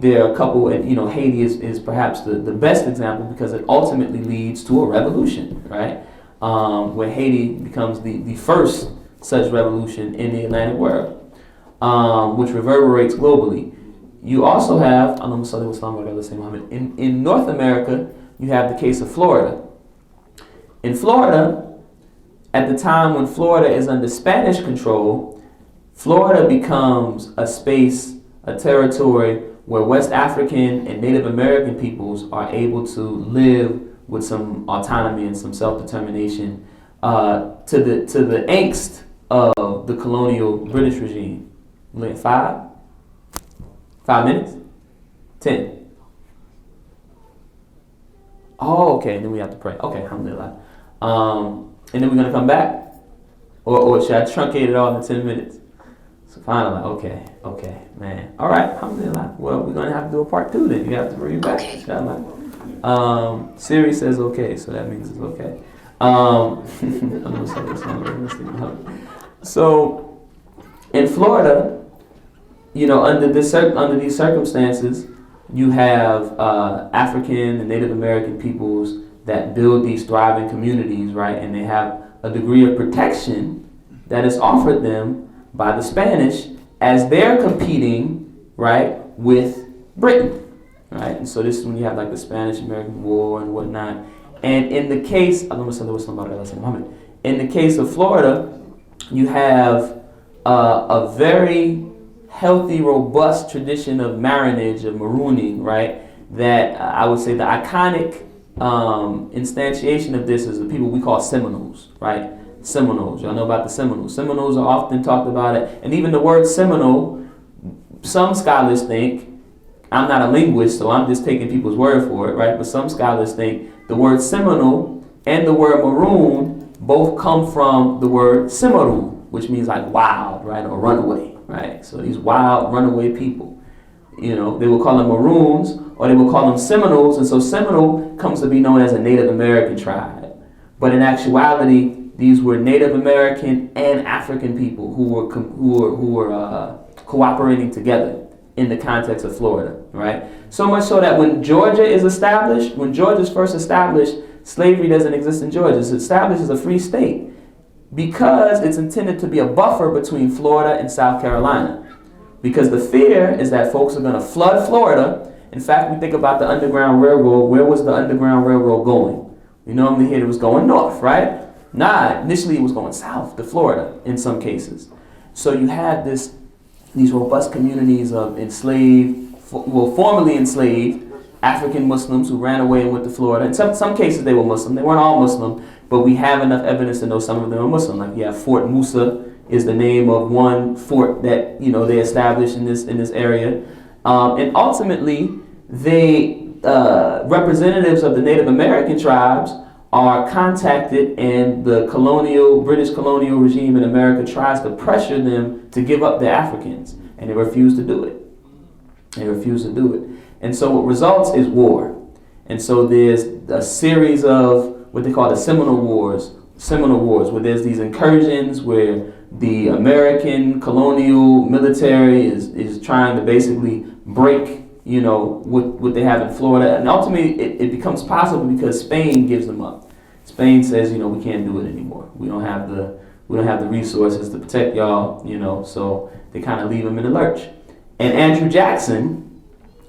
C: There are a couple, and you know, Haiti is perhaps the best example because it ultimately leads to a revolution, right? Where Haiti becomes the first such revolution in the Atlantic world, which reverberates globally. You also have, in North America, you have the case of Florida. In Florida, at the time when Florida is under Spanish control, Florida becomes a space, a territory where West African and Native American peoples are able to live with some autonomy and some self-determination to the angst of the colonial British regime. 5 minutes? 10? Oh, okay, and then we have to pray. Okay, alhamdulillah. And then we're going to come back? Or should I truncate it all in 10 minutes? So finally, okay, man. All right, alhamdulillah. Well, we're going to have to do a part 2 then. You have to bring it back, inshallah. Siri says okay, so that means it's okay. So, in Florida, you know, under these circumstances, you have African and Native American peoples that build these thriving communities, right? And they have a degree of protection that is offered them by the Spanish as they're competing, right, with Britain, right? And so this is when you have like the Spanish-American War and whatnot. And in the case of Florida, you have a very healthy, robust tradition of marronage, of marooning, right? That I would say the iconic instantiation of this is the people we call Seminoles, right? Seminoles, y'all know about the Seminoles. Seminoles are often talked about it, and even the word Seminole, some scholars think, I'm not a linguist, so I'm just taking people's word for it, right? But some scholars think the word Seminole and the word Maroon both come from the word Cimarron, which means like wild, right, or runaway, right? So these wild runaway people, you know, they will call them Maroons or they will call them Seminoles, and so Seminole comes to be known as a Native American tribe. But in actuality, these were Native American and African people who were cooperating together in the context of Florida, right? So much so that when Georgia is established, when Georgia is first established, slavery doesn't exist in Georgia. It's established as a free state because it's intended to be a buffer between Florida and South Carolina. Because the fear is that folks are going to flood Florida. In fact, we think about the Underground Railroad. Where was the Underground Railroad going? We normally hear it was going north, right? Nah, initially it was going south to Florida in some cases. So you had these robust communities of formerly enslaved African Muslims who ran away and went to Florida. In some cases they were Muslim. They weren't all Muslim, but we have enough evidence to know some of them are Muslim. Like you have Fort Musa is the name of one fort that they established in this area, and ultimately they representatives of the Native American tribes are contacted, and the British colonial regime in America tries to pressure them to give up their Africans, and they refuse to do it. And so what results is war. And so there's a series of what they call the Seminole Wars, where there's these incursions where the American colonial military is trying to basically break, what they have in Florida. And ultimately it becomes possible because Spain gives them up. Spain says, we can't do it anymore. We don't have the resources to protect y'all, so they kind of leave them in the lurch. And Andrew Jackson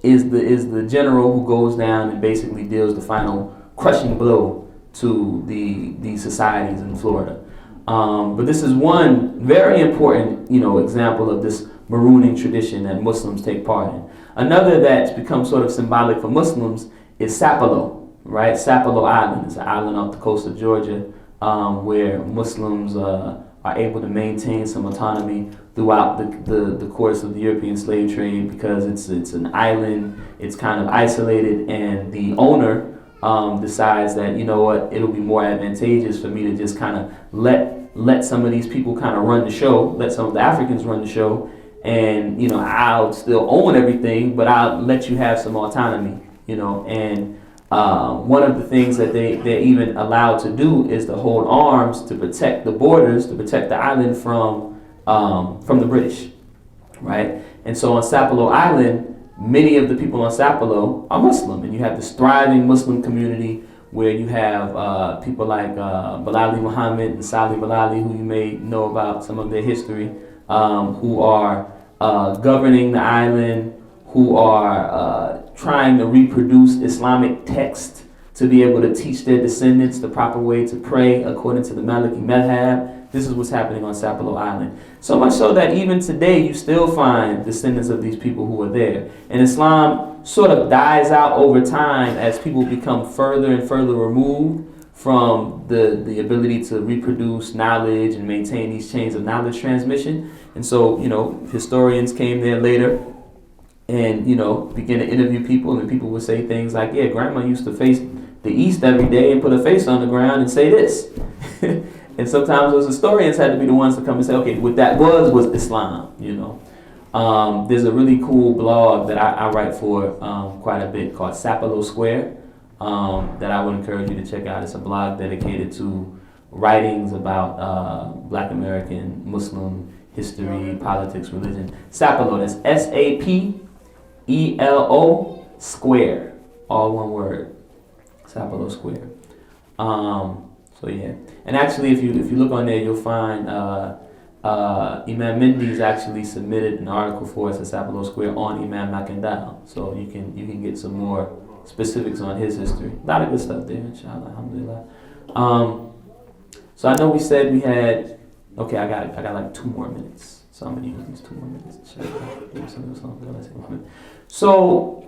C: is the general who goes down and basically deals the final crushing blow to these societies in Florida. But this is one very important, example of this Marooning tradition that Muslims take part in. Another that's become sort of symbolic for Muslims is Sapelo, right? Sapelo Island is an island off the coast of Georgia, where Muslims are able to maintain some autonomy throughout the course of the European slave trade, because it's an island, it's kind of isolated, and the owner decides that, it'll be more advantageous for me to just kind of let some of these people kind of run the show, let some of the Africans run the show, and I'll still own everything, but I'll let you have some autonomy, and one of the things that they're even allowed to do is to hold arms to protect the borders, to protect the island from the British, right? And so on Sapelo Island, many of the people on Sapelo are Muslim, and you have this thriving Muslim community where you have people like Bilali Muhammad and Salih Bilali, who you may know about some of their history, who are governing the island, who are trying to reproduce Islamic text to be able to teach their descendants the proper way to pray according to the Maliki Madhab. This is what's happening on Sapelo Island. So much so that even today you still find descendants of these people who are there. And Islam sort of dies out over time as people become further and further removed from the ability to reproduce knowledge and maintain these chains of knowledge transmission. And so, historians came there later and, began to interview people, and people would say things like, yeah, grandma used to face the east every day and put her face on the ground and say this. And sometimes those historians had to be the ones to come and say, okay, what that was Islam, There's a really cool blog that I write for quite a bit called Sapelo Square that I would encourage you to check out. It's a blog dedicated to writings about Black American Muslim history, politics, religion. Sapelo, that's SAPELO Square, all one word. Sapelo Square. So yeah, and actually, if you look on there, you'll find Imam Mendy's actually submitted an article for us at Sapelo Square on Imam Makandal, so you can get some more specifics on his history. A lot of good stuff there, inshallah, alhamdulillah. So I know we said we had. Okay, I got like 2 more minutes, so I'm gonna use these 2 more minutes. So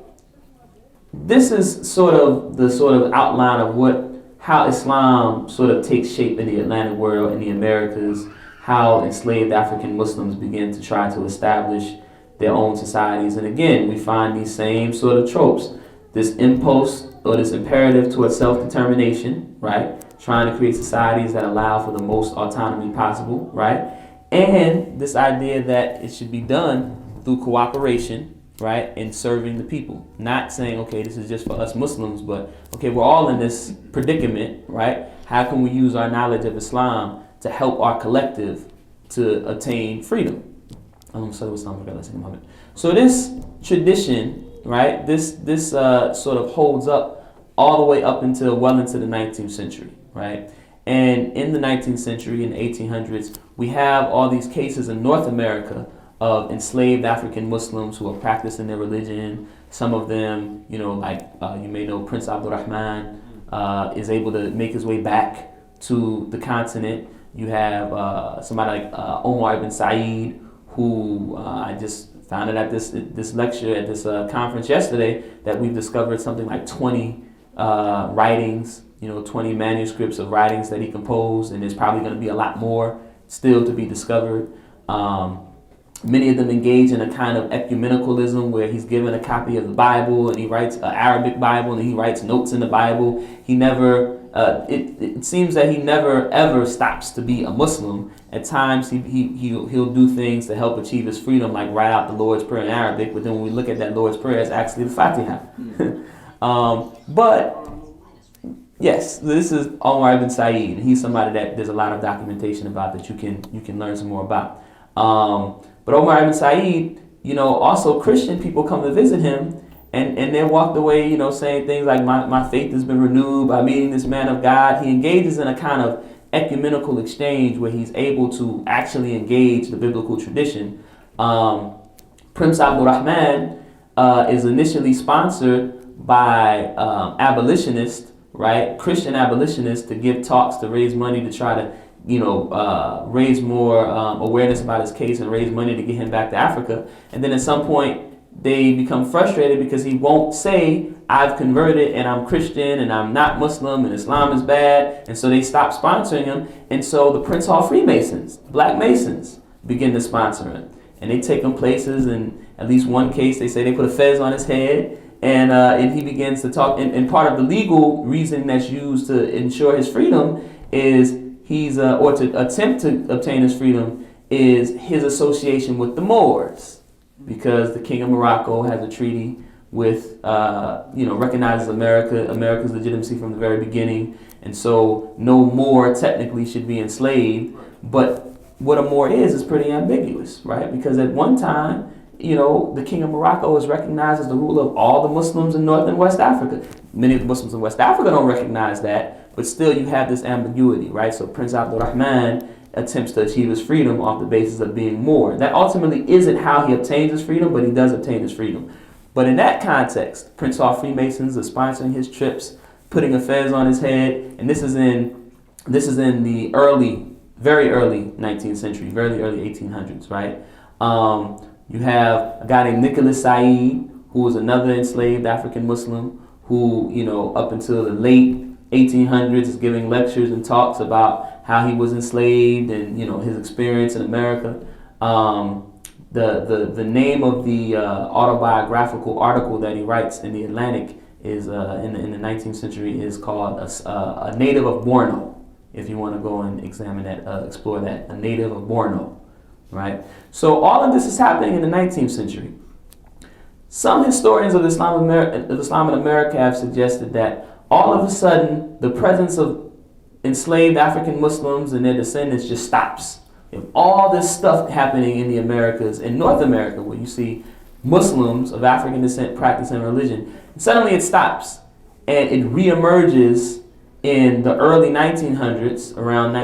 C: this is sort of the outline of how Islam sort of takes shape in the Atlantic world, in the Americas, how enslaved African Muslims begin to try to establish their own societies. And again, we find these same sort of tropes, this impulse or this imperative towards self-determination, right? Trying to create societies that allow for the most autonomy possible, right? And this idea that it should be done through cooperation, right, and serving the people. Not saying, okay, this is just for us Muslims, but okay, we're all in this predicament, right? How can we use our knowledge of Islam to help our collective to attain freedom? So this tradition, right, this sort of holds up all the way up until well into the 19th century, right? And in the 19th century, in the 1800s, we have all these cases in North America of enslaved African Muslims who are practicing their religion. Some of them, you may know Prince Abdurrahman is able to make his way back to the continent. You have somebody like Omar ibn Said, who I just found it at this lecture, at this conference yesterday, that we've discovered something like 20 writings, 20 manuscripts of writings that he composed, and there's probably going to be a lot more still to be discovered. Many of them engage in a kind of ecumenicalism where he's given a copy of the Bible and he writes an Arabic Bible and he writes notes in the Bible. He never, it seems that he never ever stops to be a Muslim. At times he'll do things to help achieve his freedom, like write out the Lord's Prayer in Arabic, but then when we look at that Lord's Prayer, it's actually the Fatiha. But yes, this is Omar ibn Said, and he's somebody that there's a lot of documentation about that you can learn some more about. But Omar ibn Said, also Christian people come to visit him, and they walked away, saying things like, my faith has been renewed by meeting this man of God. He engages in a kind of ecumenical exchange where he's able to actually engage the biblical tradition. Prince Abdul Rahman is initially sponsored by abolitionists, right? Christian abolitionists, to give talks to raise money to try to raise more awareness about his case and raise money to get him back to Africa. And then at some point, they become frustrated because he won't say, I've converted and I'm Christian and I'm not Muslim and Islam is bad. And so they stop sponsoring him. And so the Prince Hall Freemasons, Black Masons, begin to sponsor him. And they take him places. And at least one case, they say they put a fez on his head. And he begins to talk. And part of the legal reason that's used to ensure his freedom is or to attempt to obtain his freedom is his association with the Moors, because the King of Morocco has a treaty with, recognizes America's legitimacy from the very beginning, and so no Moor technically should be enslaved. But what a Moor is pretty ambiguous, right? Because at one time, the King of Morocco is recognized as the ruler of all the Muslims in North and West Africa. Many of the Muslims in West Africa don't recognize that, but still you have this ambiguity, right? So Prince Abdul Rahman attempts to achieve his freedom off the basis of being Moor. That ultimately isn't how he obtains his freedom, but he does obtain his freedom. But in that context, Prince Hall Freemasons are sponsoring his trips, putting a fez on his head, and this is in the very early 19th century, very early 1800s, right? You have a guy named Nicholas Said, who was another enslaved African Muslim, who, up until the late 1800s is giving lectures and talks about how he was enslaved and, his experience in America. The name of the autobiographical article that he writes in the Atlantic is in the 19th century is called a Native of Borno. If you want to go and examine that, explore that, a Native of Borno, right? So all of this is happening in the 19th century. Some historians of Islam in America have suggested that all of a sudden the presence of enslaved African Muslims and their descendants just stops. If all this stuff happening in the Americas, in North America, where you see Muslims of African descent practicing religion, suddenly it stops and it reemerges in the early 1900s, around,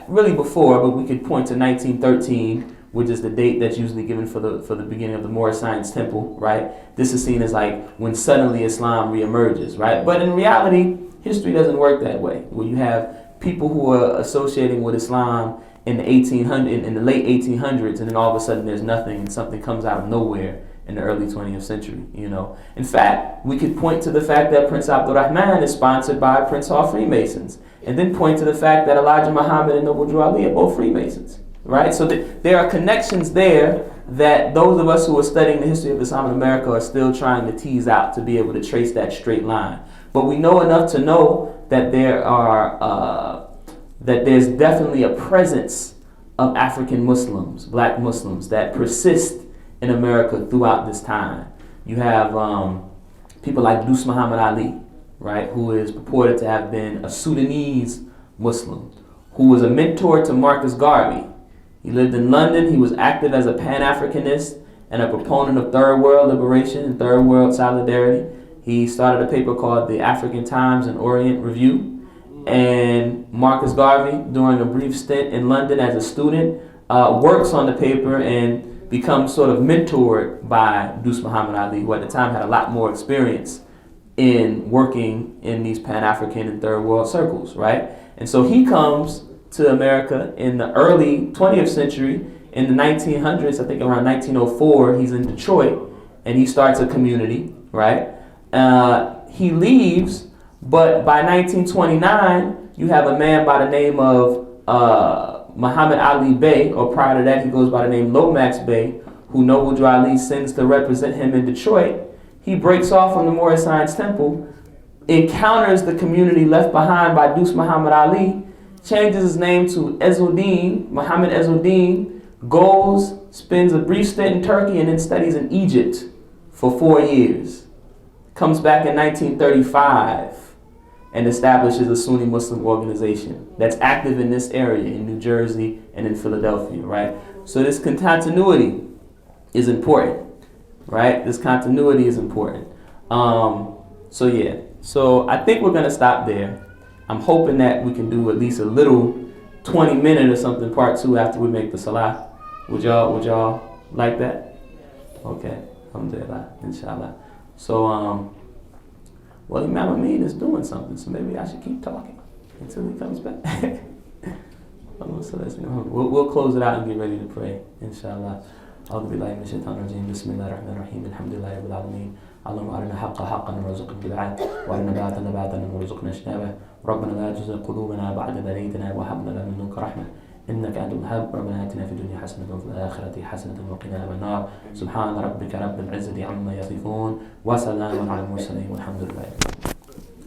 C: really before, but we could point to 1913, which is the date that's usually given for the beginning of the Moorish Science Temple, right? This is seen as like when suddenly Islam reemerges, right? But in reality, history doesn't work that way, where you have people who are associating with Islam in the late 1800s, and then all of a sudden there's nothing, and something comes out of nowhere in the early 20th century, In fact, we could point to the fact that Prince Abdul Rahman is sponsored by Prince Hall Freemasons, and then point to the fact that Elijah Muhammad and Noble Drew Ali are both Freemasons, right? So there are connections there that those of us who are studying the history of Islam in America are still trying to tease out to be able to trace that straight line. But we know enough to know that there's definitely a presence of African Muslims, Black Muslims, that persist in America throughout this time. You have people like Dus Muhammad Ali, right, who is purported to have been a Sudanese Muslim, who was a mentor to Marcus Garvey. He lived in London. He was active as a Pan-Africanist and a proponent of third world liberation and third world solidarity. He started a paper called the African Times and Orient Review. And Marcus Garvey, during a brief stint in London as a student, works on the paper and becomes sort of mentored by Dus Muhammad Ali, who at the time had a lot more experience in working in these Pan-African and third world circles, right? And so he comes to America in the early 20th century, in the 1900s, I think around 1904, he's in Detroit, and he starts a community, right? He leaves, but by 1929, you have a man by the name of Muhammad Ali Bey, or prior to that he goes by the name Lomax Bey, who Noble Drew Ali sends to represent him in Detroit, he breaks off from the Moorish Science Temple, encounters the community left behind by Deuce Muhammad Ali, changes his name to Ezzeldin, Muhammad Ezzeldin, goes, spends a brief stint in Turkey, and then studies in Egypt for 4 years. Comes back in 1935 and establishes a Sunni Muslim organization that's active in this area, in New Jersey and in Philadelphia, right? So this continuity is important, right? This continuity is important. So I think we're gonna stop there. I'm hoping that we can do at least a little 20-minute or something, part 2, after we make the salah. Would y'all like that? Okay, alhamdulillah, inshallah. So, well, Imam Amin is doing something, so maybe I should keep talking until he comes back. So we'll close it out and get ready to pray, inshallah. أعوذ بالله من الشيطان الرجيم بسم الله الرحمن الرحيم الحمد لله رب العالمين اللهم أرنا حقا حقا وارزقنا اتباعه وأرنا باطلا باطلا وارزقنا اجتنابه ربنا لا تزغ قلوبنا بعد إذ هديتنا وهب لنا من لدنك رحمة إنك أنت الوهاب ربنا آتنا في الدنيا حسنة وفي الآخرة حسنة وقنا عذاب النار سبحان ربك رب العزة عما يصفون وسلام على المرسلين والحمد لله